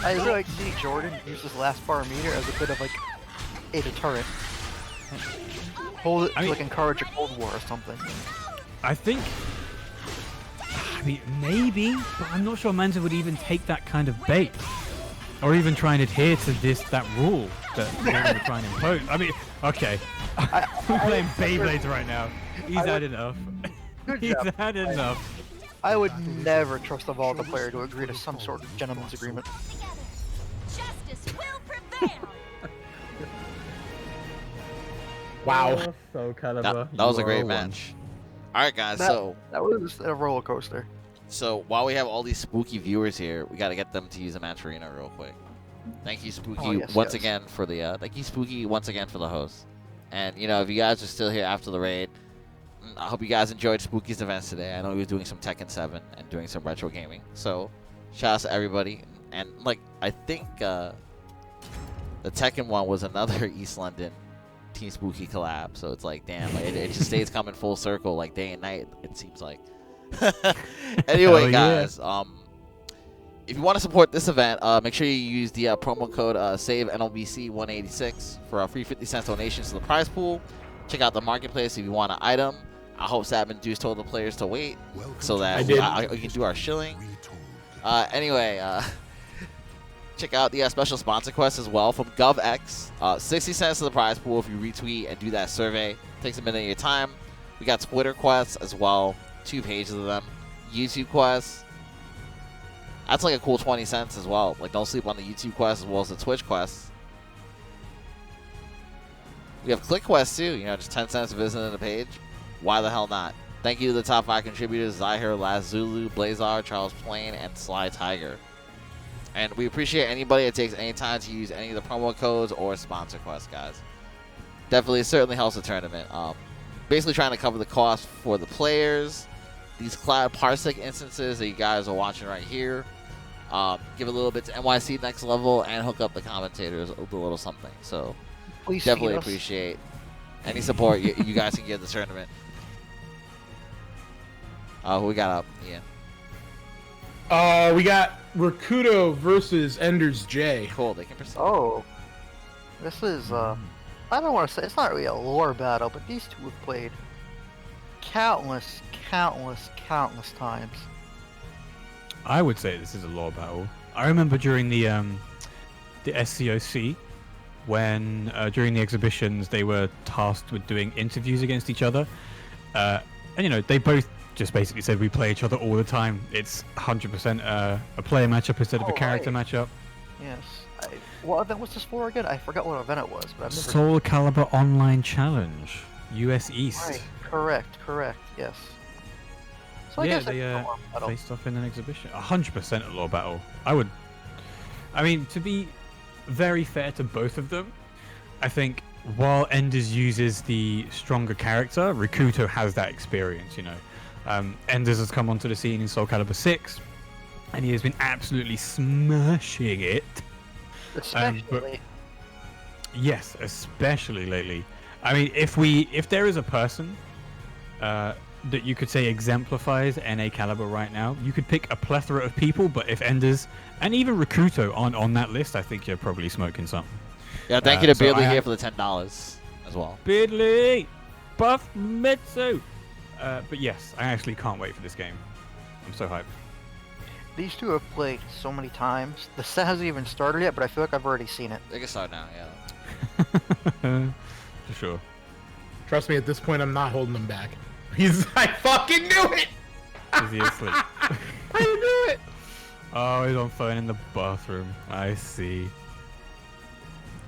A: I really like to see Jordan use this last bar meter as a bit of like a deterrent. Hold it to like encourage a Cold War or something.
B: I think, maybe, but I'm not sure Manta would even take that kind of bait. Or even try and adhere to that rule that they're going to try and impose. I mean, okay. We're playing Beyblades right now. He's had enough. He's had enough.
A: I would never trust a Voldo player to agree to some sort of gentleman's agreement.
E: Justice will prevail.
C: Wow.
B: So Calibur.
D: That was a great match. All right, guys.
A: That was a roller coaster.
D: So while we have all these spooky viewers here, we got to get them to use a match arena real quick. Thank you, Spooky, once again for the thank you, Spooky, once again for the host. And you know, if you guys are still here after the raid, I hope you guys enjoyed Spooky's events today. I know he was doing some Tekken 7 and doing some retro gaming. So shout out to everybody. And like, I think the Tekken one was another East London Team Spooky collab. So it's like, damn, like, it just stays coming full circle, like day and night. It seems like. Anyway, guys, if you want to support this event, make sure you use the promo code save NLBC 186 for a free 50 cents donations to the prize pool. Check out the marketplace if you want an item. I hope Sab and Deuce told the players to wait so that we can do our shilling. Anyway, check out the special sponsor quest as well from GovX. 60 cents to the prize pool if you retweet and do that survey. Takes a minute of your time. We got Twitter quests as well. 2 pages of them. YouTube quests. That's like a cool 20 cents as well. Like, don't sleep on the YouTube quest as well as the Twitch quests. We have click quests too. You know, just 10 cents visiting the page. Why the hell not? Thank you to the top 5 contributors: Zahir, Last Zulu, Blazar, Charles Plain, and Slytiger. And we appreciate anybody that takes any time to use any of the promo codes or sponsor quests, guys. Definitely, certainly helps the tournament. Basically trying to cover the cost for the players. These Cloud Parsec instances that you guys are watching right here. Give a little bit to NYC Next Level and hook up the commentators with a little something. So
A: Please
D: definitely appreciate any support you guys can give the tournament. Who we got up? Yeah.
C: We got Rikuto versus EndersJ.
D: Cool. They can proceed.
A: Oh, this is I don't want to say it's not really a lore battle, but these two have played countless times.
B: I would say this is a lore battle. I remember during the SCOC, when during the exhibitions they were tasked with doing interviews against each other, and you know, they both just basically said we play each other all the time. It's 100% a player matchup instead of a character matchup.
A: Yes. What event was this for again? I forgot what event it was, but I've never.
B: Soul Calibur Online Challenge, US East.
A: Right. Correct. Yes. So I
B: Yeah,
A: guess
B: they faced off in an exhibition. 100% a lore battle. I mean, to be very fair to both of them, I think while Enders uses the stronger character, Rikuto has that experience, you know. Enders has come onto the scene in Soul Calibur 6, and he has been absolutely smashing it.
A: Especially.
B: Yes, especially lately. I mean, if there is a person that you could say exemplifies NA Calibur right now, you could pick a plethora of people, but if Enders and even Rikuto aren't on that list, I think you're probably smoking something.
D: Yeah, thank you to Beardley here for the $10 as well.
B: Beardley! Buff Mitsu! But yes, I actually can't wait for this game. I'm so hyped.
A: These two have played so many times. The set hasn't even started yet, but I feel like I've already seen it.
D: They can start now, yeah.
B: For sure.
C: Trust me, at this point, I'm not holding him back. I fucking knew it!
B: Is he asleep?
C: I knew it!
B: Oh, he's on phone in the bathroom. I see.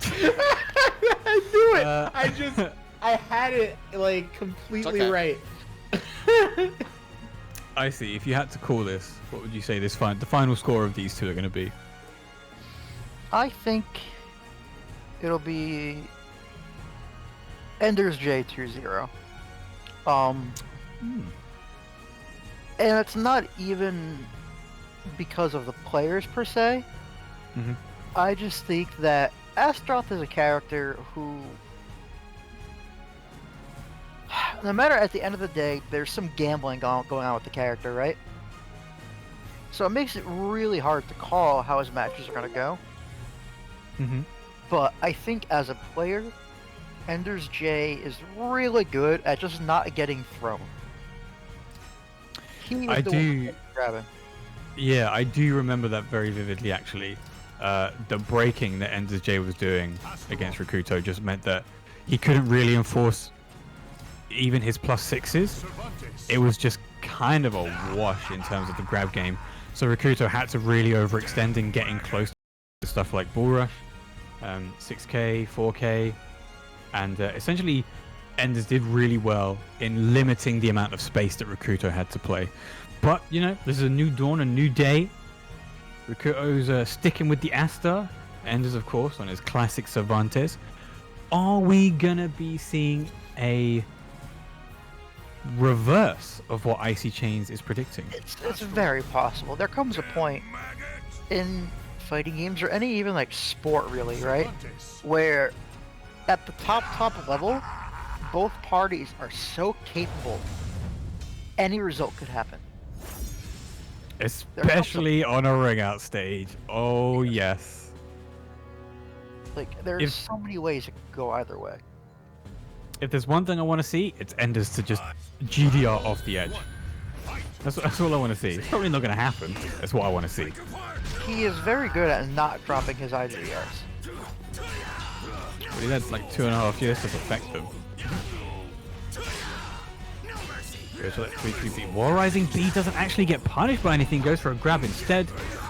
C: I knew it! I had it, like, completely right.
B: I see. If you had to call this, what would you say the final score of these two are going to be?
A: I think it'll be EndersJ 2-0. And it's not even because of the players per se. I just think that Astaroth is a character who, no matter at the end of the day, there's some gambling going on with the character, right? So it makes it really hard to call how his matches are going to go.
B: Mm-hmm.
A: But I think as a player, EndersJ is really good at just not getting thrown. He was
B: I
A: the
B: do.
A: one grabbing.
B: Yeah, I do remember that very vividly, actually. The breaking that EndersJ was doing against Rikuto just meant that he couldn't really enforce even his +6s. It was just kind of a wash in terms of the grab game. So Rikuto had to really overextend in getting close to stuff like Bull Rush, 6K, 4K, and essentially Enders did really well in limiting the amount of space that Rikuto had to play. But, you know, this is a new dawn, a new day. Rikuto's sticking with the Asta. Enders, of course, on his classic Cervantes. Are we going to be seeing a reverse of what Icy Chains is predicting?
A: It's very possible. There comes a point in fighting games, or any even like sport really, right? Where at the top level, both parties are so capable, any result could happen.
B: Especially on a ring out stage. Oh, yes.
A: Like, there's so many ways it could go either way.
B: If there's one thing I want to see, it's Enders to just GDR off the edge. That's all I want to see. It's probably not going to happen. That's what I want to see.
A: He is very good at not dropping his IGRs.
B: But he had like 2.5 years to perfect them. Goes for that 3-3 Wall Rising B doesn't actually get punished by anything, goes for a grab instead.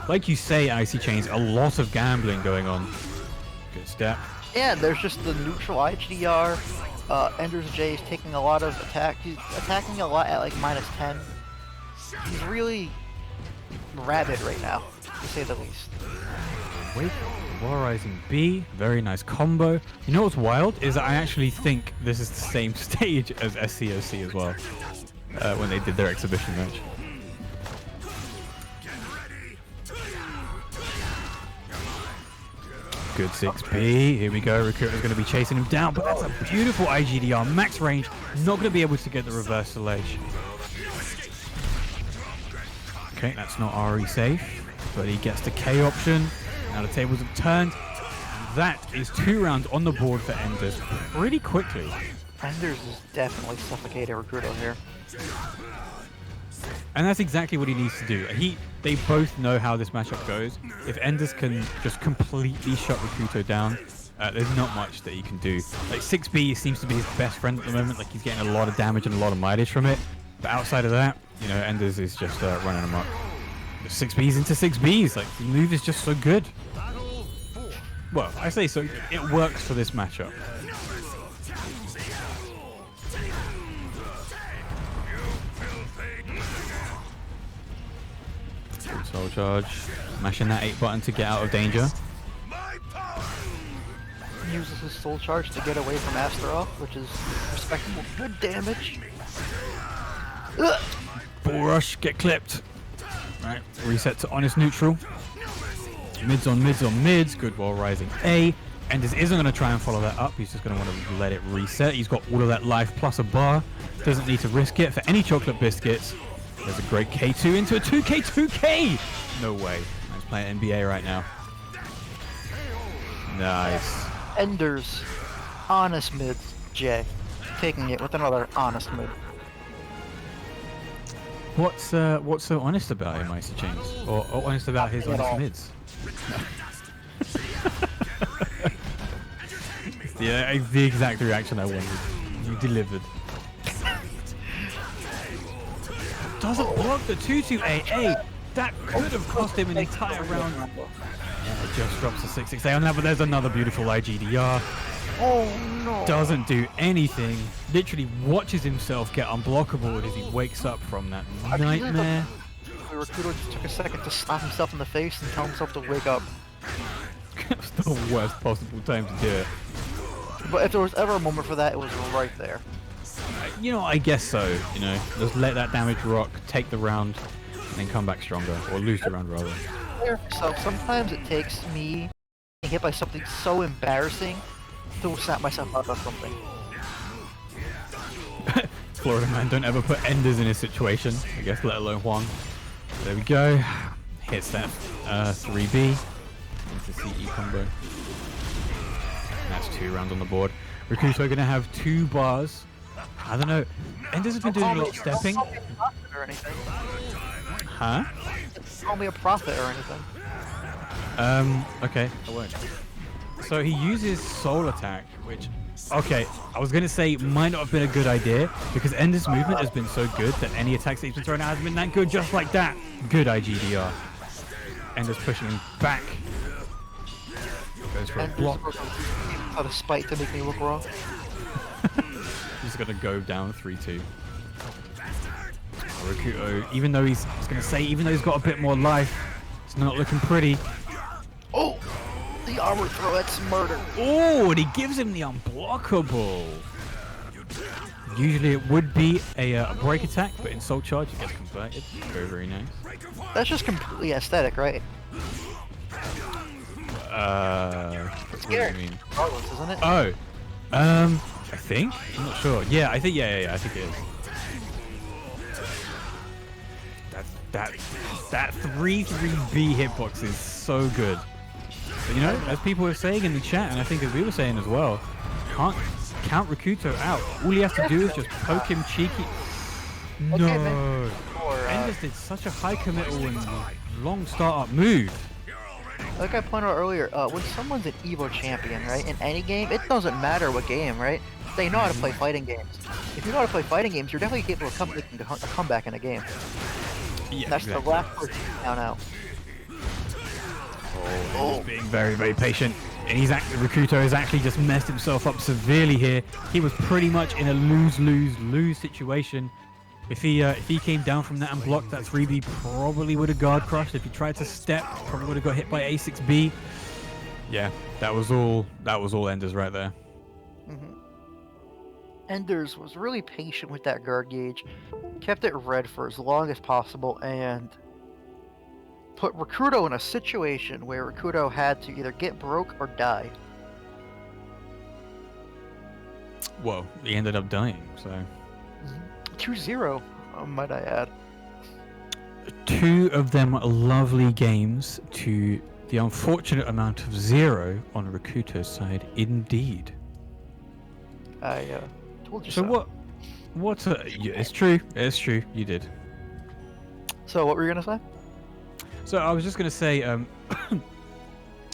B: Like you say, Icy Chains, a lot of gambling going on. Good step.
A: Yeah, there's just the neutral IGDR. EndersJ is taking a lot of attack. He's attacking a lot at like -10. He's really rabid right now, to say the least.
B: Wait, Wall Rising B, very nice combo. You know what's wild is I actually think this is the same stage as SCOC as well, when they did their exhibition match. Good 6B, here we go, Rikuto's going to be chasing him down, but that's a beautiful IGDR, max range, not going to be able to get the reversal edge. Okay, that's not RE safe, but he gets the K option. Now the tables have turned. That is 2 rounds on the board for Enders pretty quickly.
A: Enders is definitely suffocating Rikuto here.
B: And that's exactly what he needs to do. They both know how this matchup goes. If Enders can just completely shut Rikuto down, there's not much that he can do. Like 6B seems to be his best friend at the moment. Like he's getting a lot of damage and a lot of mileage from it. But outside of that, you know, Enders is just running amok. 6Bs into 6Bs. Like the move is just so good. Well, I say so. It works for this matchup. Soul charge, mashing that 8 button to get out of danger.
A: He uses his soul charge to get away from Astaroth, which is respectable. Good damage.
B: Bull rush, get clipped. Right, reset to honest neutral. Mids on mids on mids. Good Wall Rising A. Enders isn't going to try and follow that up. He's just going to want to let it reset. He's got all of that life plus a bar. Doesn't need to risk it for any chocolate biscuits. There's a great K2 into a 2K, 2K! No way. He's playing NBA right now. Nice.
A: Enders, honest mid, J. Taking it with another honest mid.
B: What's so honest about him, Icy Chains? Or honest about his honest mids? It's the exact reaction I wanted. You delivered. Doesn't block the 2-2-AA. That could have cost him an entire round. Yeah, it just drops the 6-6-A on that, but there's another beautiful IGDR.
A: Oh no!
B: Doesn't do anything. Literally watches himself get unblockable as he wakes up from that nightmare.
A: Rikuto just took a second to slap himself in the face and tell himself to wake up.
B: It's the worst possible time to do it.
A: But if there was ever a moment for that, it was right there.
B: You know, I guess so. You know, just let that damage rock, take the round, and then come back stronger, or lose the round rather.
A: So sometimes it takes me hit by something so embarrassing to snap myself out of something.
B: Florida man, don't ever put Enders in his situation, I guess, let alone Huang. There we go. Hits that 3B into CE combo. And that's 2 rounds on the board. Rikuto gonna have 2 bars. I don't know. Enders has been doing a lot of stepping.
A: Don't call me a prophet or anything.
B: Huh?
A: Don't call me a prophet or anything.
B: Okay, I won't. So he uses Soul Attack, which, okay, I was going to say might not have been a good idea, because Ender's movement has been so good that any attacks that he's been throwing out has been that good, just like that. Good IGDR. Ender's pushing him back. Goes for a block.
A: Out of spite to make me look wrong.
B: He's going to go down 3-2. Rikuto, even though he's got a bit more life, it's not looking pretty.
A: Oh! The armor throw, that's murder.
B: Oh, and he gives him the unblockable. Usually it would be a break attack, but in Soul Charge it gets converted. Very, very nice.
A: That's just completely aesthetic, right?
B: What do you mean?
A: Regardless, isn't it?
B: Oh, I think? I'm not sure. Yeah, I think, yeah, I think it is. That 3-3B hitbox is so good. But, you know, as people were saying in the chat, and I think as we were saying as well, can't count Rikuto out. All he has to do is just poke him cheeky. No. Enders did such a high committal and long startup move.
A: Like I pointed out earlier, when someone's an Evo champion, right, in any game, it doesn't matter what game, right? They know how to play fighting games. If you know how to play fighting games, you're definitely capable of making a comeback in a game.
B: Yeah,
A: that's
B: exactly.
A: the last person down out.
B: He's being very, very patient. And Rikuto has actually just messed himself up severely here. He was pretty much in a lose situation. If he came down from that and blocked that 3B, probably would have guard crushed. If he tried to step, probably would have got hit by A6B. Yeah, that was all Enders right there.
A: Enders was really patient with that guard gauge, kept it red for as long as possible, and put Rikuto in a situation where Rikuto had to either get broke or die.
B: Well, he ended up dying, so...
A: 2-0, might I add.
B: 2 of them lovely games to the unfortunate amount of 0 on Rikuto's side, indeed.
A: I told you
B: so.
A: So
B: Yeah, it's true, you did.
A: So what were you going to say?
B: So I was just going to say,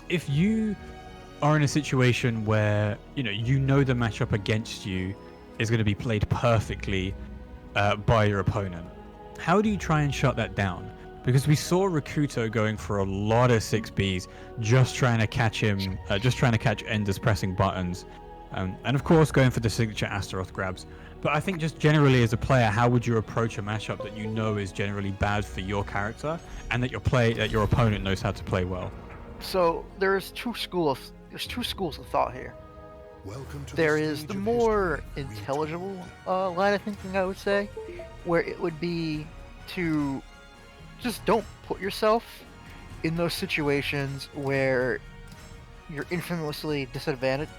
B: if you are in a situation where, you know the matchup against you is going to be played perfectly by your opponent, how do you try and shut that down? Because we saw Rikuto going for a lot of 6Bs, just trying to catch him, just trying to catch Enders pressing buttons, and of course going for the signature Astaroth grabs. But I think just generally as a player, how would you approach a matchup that you know is generally bad for your character, and that your opponent knows how to play well?
A: So there's two schools of thought here. There is the more intelligible line of thinking, I would say, where it would be to just don't put yourself in those situations where you're infamously disadvantaged.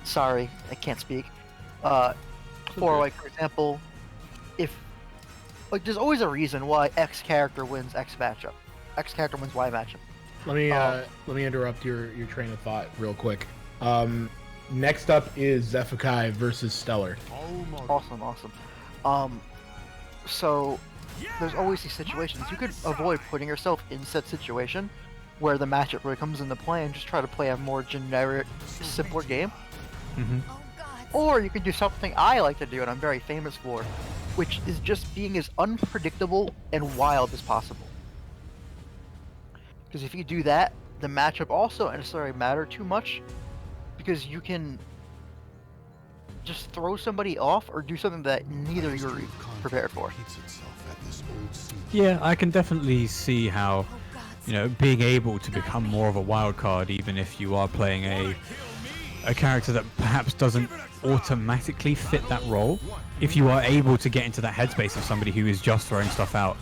A: Sorry, I can't speak. Or like, for example, if there's always a reason why X character wins X matchup, X character wins Y matchup.
C: Let me interrupt your train of thought real quick. Next up is Xephukai versus Stellar.
A: Awesome. So there's always these situations you could avoid putting yourself in said situation where the matchup really comes into play and just try to play a more generic, simpler game. Or you can do something I like to do and I'm very famous for, which is just being as unpredictable and wild as possible. Because if you do that, the matchup also doesn't necessarily matter too much, because you can just throw somebody off or do something that neither you're prepared for.
B: Yeah, I can definitely see how, being able to become more of a wild card, even if you are playing a character that perhaps doesn't automatically fit that role, if you are able to get into that headspace of somebody who is just throwing stuff out,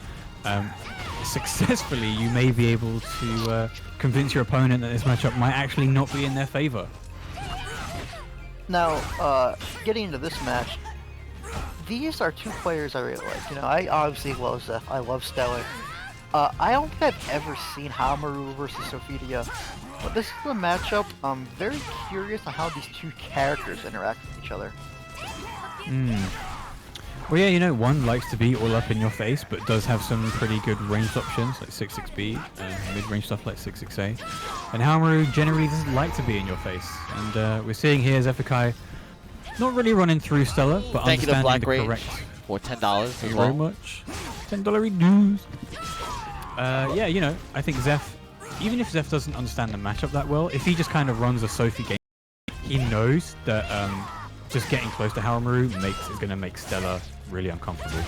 B: successfully, you may be able to convince your opponent that this matchup might actually not be in their favor.
A: Now, getting into this match, these are two players I really like. You know, I obviously love Zeph. I love Stellar. I don't think I've ever seen Haohmaru versus Sophitia, but this is a matchup I'm very curious on how these two characters interact with each other.
B: Well, yeah, you know, one likes to be all up in your face, but does have some pretty good ranged options like 6-6B and mid-range stuff like 6-6A. And Haohmaru generally doesn't like to be in your face. And we're seeing here Xephukai not really running through Stella, but
D: Thank you to
B: understanding
D: Black
B: the
D: Rage
B: correct.
D: for $10 as
B: Thank you
D: well.
B: very much. $10 dues. Yeah, you know, I think Zeph, even if Zeph doesn't understand the matchup that well, if he just kind of runs a Sophie game, he knows that just getting close to Haohmaru is going to make Stella really uncomfortable.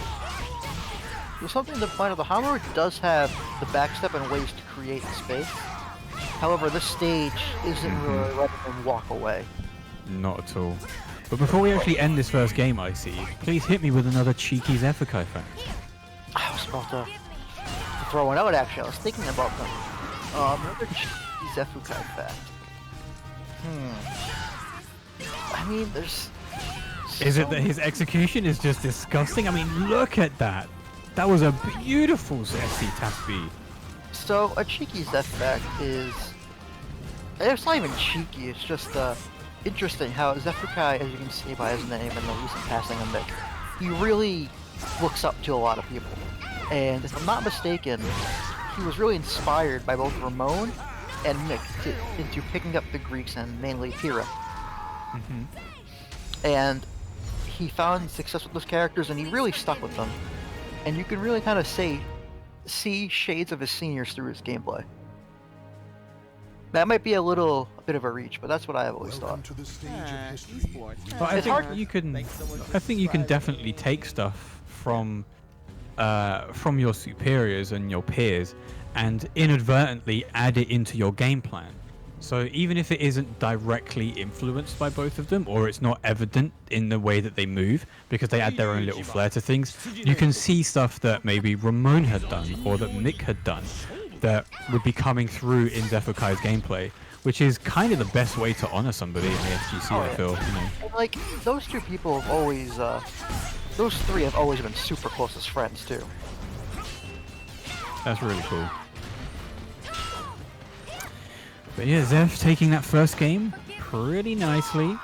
A: There's something to point out, the Haohmaru does have the backstep and ways to create space. However, this stage isn't really letting him walk away.
B: Not at all. But before we actually end this first game, IC, please hit me with another cheeky Xephukai fact.
A: I was about to throw one out, actually. I was thinking about them. Another cheeky Xephukai fact. I mean, there's...
B: Is it that his execution is just disgusting? I mean, look at that. That was a beautiful sexy Tasby.
A: So, a cheeky Zeph fact is... It's not even cheeky, it's just interesting how Xephukai, as you can see by his name and the recent passing of Mick, he really looks up to a lot of people. And if I'm not mistaken, he was really inspired by both Ramon and Mick into picking up the Greeks and mainly Pyrrha. And he found success with those characters and he really stuck with them. And you can really kind of see shades of his seniors through his gameplay. That might be a bit of a reach, but that's what I have always thought.
B: But I think you can definitely take stuff from your superiors and your peers and inadvertently add it into your game plan. So even if it isn't directly influenced by both of them, or it's not evident in the way that they move, because they add their own little flair to things, you can see stuff that maybe Ramon had done, or that Mick had done, that would be coming through in Xephukai's gameplay, which is kind of the best way to honor somebody in the SGC, I feel. You know.
A: And, like, those two people have always, those three have always been super close as friends, too.
B: That's really cool. But yeah, Zeph taking that first game pretty nicely.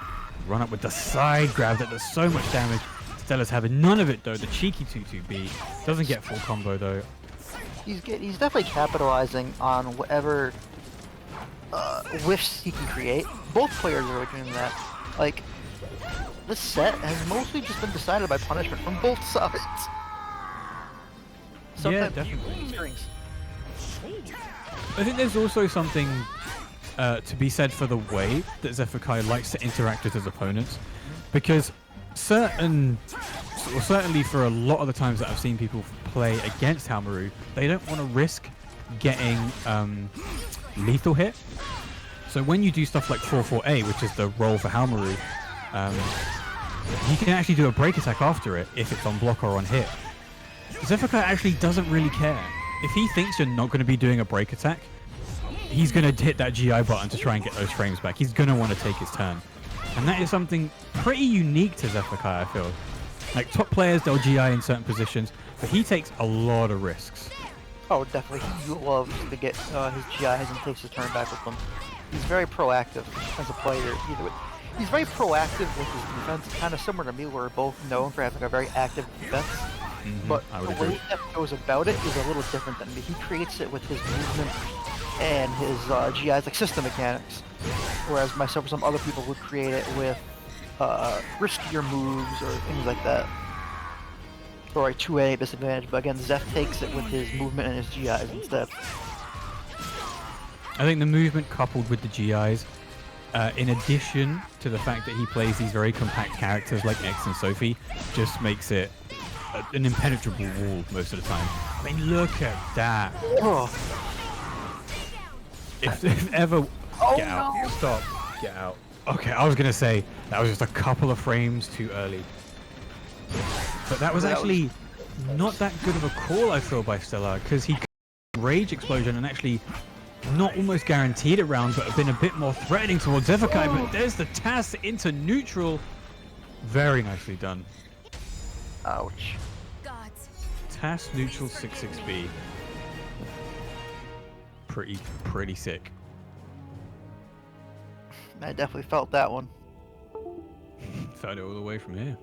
B: Run up with the side grab that does so much damage. Stella's having none of it though. The cheeky 2-2-B doesn't get full combo though.
A: He's definitely capitalizing on whatever whiffs he can create. Both players are doing that. Like, this set has mostly just been decided by punishment from both sides.
B: Yeah,
A: Sometimes
B: definitely.
A: strings.
B: I think there's also something to be said for the way that Xephukai likes to interact with his opponents, because certainly for a lot of the times that I've seen people play against Haohmaru, they don't want to risk getting lethal hit. So when you do stuff like 4-4-A, which is the role for Haohmaru, he can actually do a break attack after it if it's on block or on hit. Xephukai actually doesn't really care. If he thinks you're not going to be doing a break attack, he's going to hit that GI button to try and get those frames back. He's going to want to take his turn. And that is something pretty unique to Xephukai, I feel. Like, top players, they'll GI in certain positions, but he takes a lot of risks.
A: Oh, definitely. He loves to get his GIs and takes his turn back with them. He's very proactive as a player. He's very proactive with his defense, kind of similar to me, where we're both known for having a very active defense. But the way Zeph goes about it is a little different than me. He creates it with his movement and his GIs, like system mechanics. Whereas myself or some other people would create it with riskier moves or things like that. Or a 2A disadvantage, but again, Zeph takes it with his movement and his GIs instead.
B: I think the movement coupled with the GIs, in addition to the fact that he plays these very compact characters like X and Sophie, just makes it an impenetrable wall most of the time. I mean, look at that.
A: Oh.
B: If ever...
A: Oh,
B: get out.
A: no.
B: Stop. Get out. Okay, I was going to say, that was just a couple of frames too early. But that was actually not that good of a call, I feel, by Stellar, because he could Rage Explosion and actually not almost guaranteed a round, but have been a bit more threatening towards Xephukai. But there's the TAS into neutral. Very nicely done.
A: Ouch.
E: Gods.
B: TAS neutral 6-6B. Pretty sick.
A: I definitely felt that one.
B: Felt it all the way from here.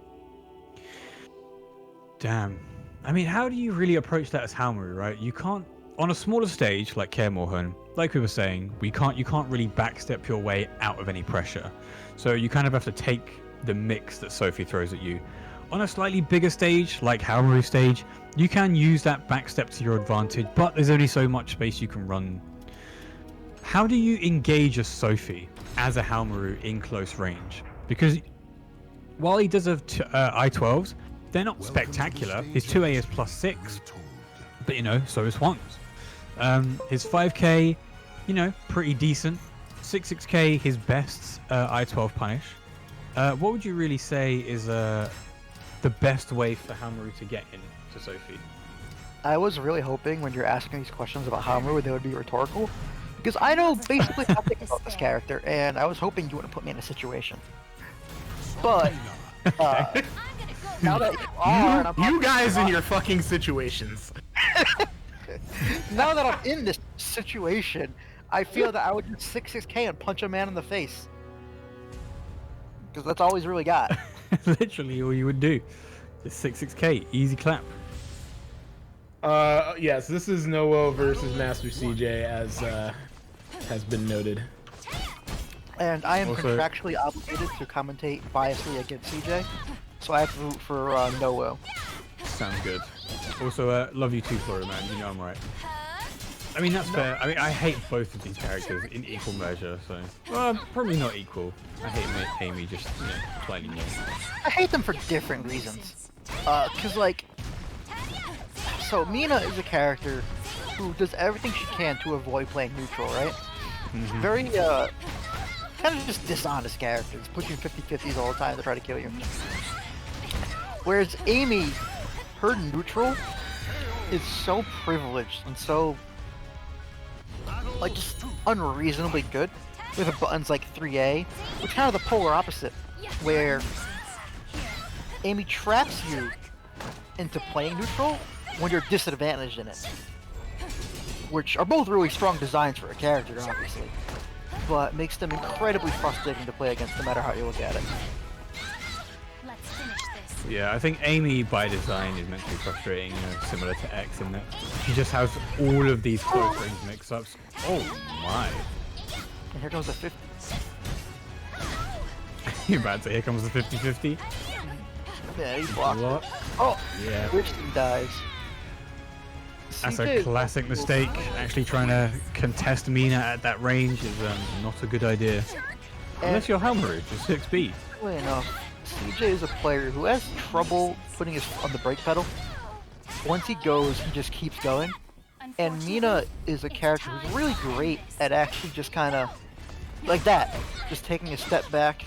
B: Damn. I mean, how do you really approach that as Haohmaru, right? You can't, on a smaller stage like Kaer like we were saying, you can't really backstep your way out of any pressure. So you kind of have to take the mix that Sophie throws at you. On a slightly bigger stage, like Haohmaru stage, you can use that backstep to your advantage, but there's only so much space you can run. How do you engage a Sophie as a Haohmaru in close range? Because while he does have I-12s, they're not spectacular. His 2A is +6, but you know, so is Huang's. His 5k, you know, pretty decent. 6-6k, his best I-12 punish. What would you really say is the best way for Haohmaru to get into Sophie?
A: I was really hoping when you're asking these questions about Haohmaru, they would be rhetorical. Because I know basically nothing about this character, and I was hoping you wouldn't put me in a situation. But, now that you are, and I'm
C: You guys in your fucking situations.
A: now that I'm in this situation, I feel that I would just 6-6k and punch a man in the face. Because that's all he's really got.
B: Literally all you would do. Just 6-6k, easy clap.
C: Yes, this is Noah versus MasterCJ, as has been noted.
A: And I am
B: Also-
A: contractually obligated to commentate biasly against CJ, so I have to root for Noah.
B: Sounds good. Also, love you too, Flora, man. You know I'm right. I mean, that's fair. I mean, I hate both of these characters in equal measure, so... Well, probably not equal. I hate Amy just, you know, slightly more.
A: I hate them for different reasons. Cause like... So, Mina is a character who does everything she can to avoid playing neutral, right? Very, kind of just dishonest characters, pushing 50-50s all the time to try to kill you. Whereas Amy, her neutral is so privileged and so, like, just unreasonably good with the buttons like 3A, which kind of the polar opposite, where Amy traps you into playing neutral when you're disadvantaged in it. Which are both really strong designs for a character, obviously, but makes them incredibly frustrating to play against no matter how you look at it.
E: Let's finish this.
B: Yeah, I think Amy by design is meant to be frustrating, you know, similar to X in that she just has all of these close range mix-ups. Oh my.
A: And here comes the 50.
B: You're about to say, here comes the 50-50.
A: Yeah, he blocked
B: What?
A: it. Oh!
B: Yeah.
A: Richton dies.
B: That's a
A: CJ
B: classic mistake. Actually trying to contest Mina at that range is not a good idea. Unless you're Haohmaru, just 6B.
A: Funnily enough, CJ is a player who has trouble putting his foot on the brake pedal. Once he goes, he just keeps going. And Mina is a character who's really great at actually just kind of, like that, just taking a step back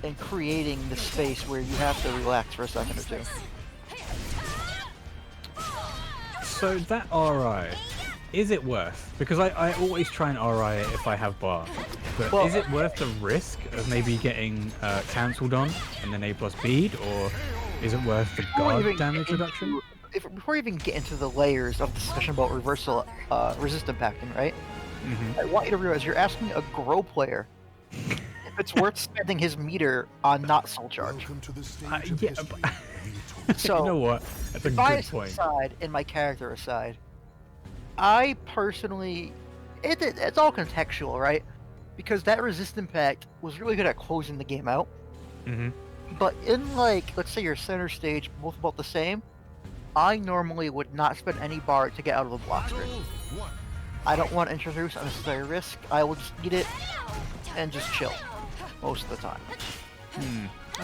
A: and creating the space where you have to relax for a second or two.
B: So that RI, is it worth? Because I always try and RI it if I have bar. But
A: Well,
B: is it worth the risk of maybe getting cancelled on and then A plus bead? Or is it worth the guard damage reduction?
A: Before you even get into the layers of discussion about reversal resist impacting, right? I want you to realize you're asking a grow player if it's worth spending his meter on not soul charge.
B: Yeah,
A: So,
B: you know what? That's a good
A: bias
B: point.
A: aside and my character aside, I personally, it's all contextual, right? Because that resist impact was really good at closing the game out. But in, like, let's say your center stage, both about the same, I normally would not spend any bar to get out of a block screen. I don't want to introduce unnecessary risk. I will just eat it and just chill most of the time.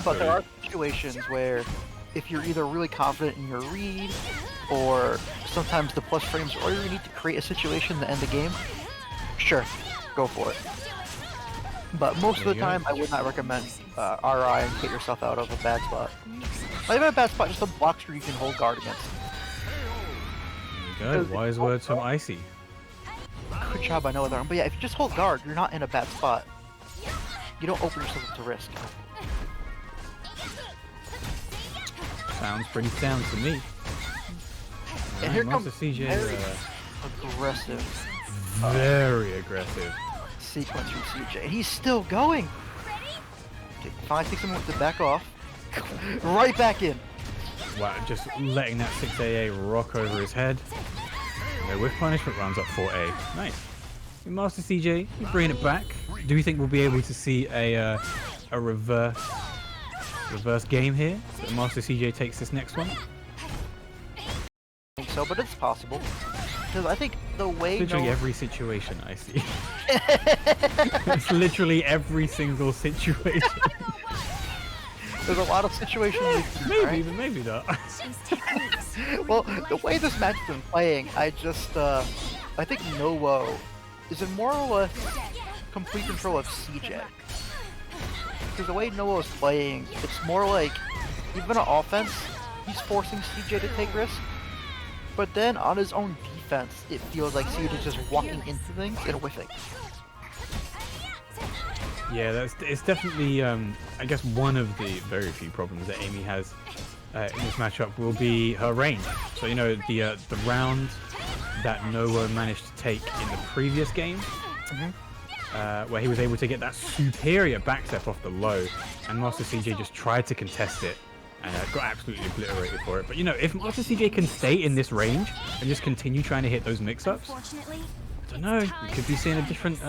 A: But there are situations where if you're either really confident in your read, or sometimes the plus frames, or you need to create a situation to end the game, sure, go for it. But most of the time, I would not recommend RI and get yourself out of a bad spot. Not even a bad spot, just a block screen you can hold guard against.
B: go. Wise words from Icy.
A: Good job by no other arm. But yeah, if you just hold guard, you're not in a bad spot. You don't open yourself up to risk.
B: Sounds pretty sound to me.
A: And here comes
B: MasterCJ,
A: aggressive
B: very aggressive.
A: sequence from CJ. And he's still going. Okay, finally takes him with the back off. Right back in.
B: Wow, just letting that 6AA rock over his head. Okay, with punishment runs up 4A. Nice. MasterCJ, you bringing it back. Do you think we'll be able to see a reverse game here? So MasterCJ takes this next one.
A: I think so, but it's possible. Because I think the way
B: Literally every situation I see. It's literally every single situation.
A: there's a lot of situations.
B: Maybe,
A: right?
B: but maybe not.
A: Well, the way this match has been playing, I think Nowo is in more or less complete control of CJ. Because the way Nowo is playing, it's more like, even on offense, he's forcing CJ to take risks. But then on his own defense, it feels like CJ is just walking into things and whiffing.
B: Yeah, it's definitely, I guess one of the very few problems that Amy has in this matchup will be her range. So, you know, the round that Nowo managed to take in the previous game, where he was able to get that superior backstep off the low, and MasterCJ just tried to contest it and got absolutely obliterated for it. But, you know, if MasterCJ can stay in this range and just continue trying to hit those mix-ups, I don't know, we could be seeing a different,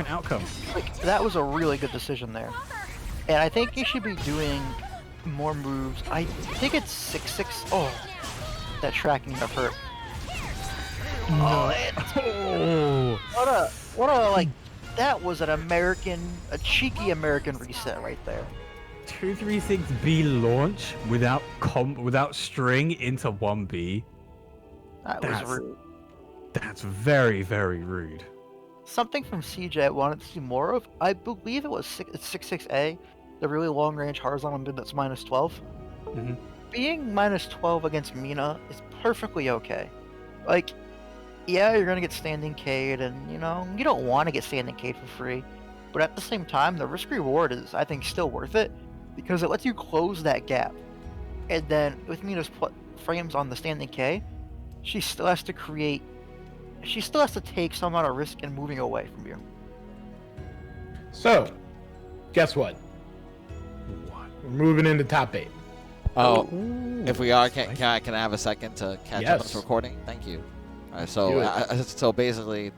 B: outcome.
A: Like, that was a really good decision there. And I think he should be doing more moves. I think it's 6-6. Oh, that tracking got hurt.
B: No.
A: What a like, that was a cheeky American reset right there.
B: 236B launch without string into 1B.
A: That was rude.
B: That's very, very rude.
A: Something from CJ I wanted to see more of. I believe it was 6-6A, the really long range horizontal mid that's -12. Being -12 against Mina is perfectly okay. Like, yeah, you're gonna get standing K'd, and you know, you don't want to get standing K'd for free. But at the same time, the risk reward is, I think, still worth it because it lets you close that gap. And then with Mina's frames on the standing K, she still has to take some amount of risk in moving away from you.
C: So, guess what? We're moving into top 8.
D: Oh, if we are, can I have a second to catch up on this recording? Thank you. All right, so basically,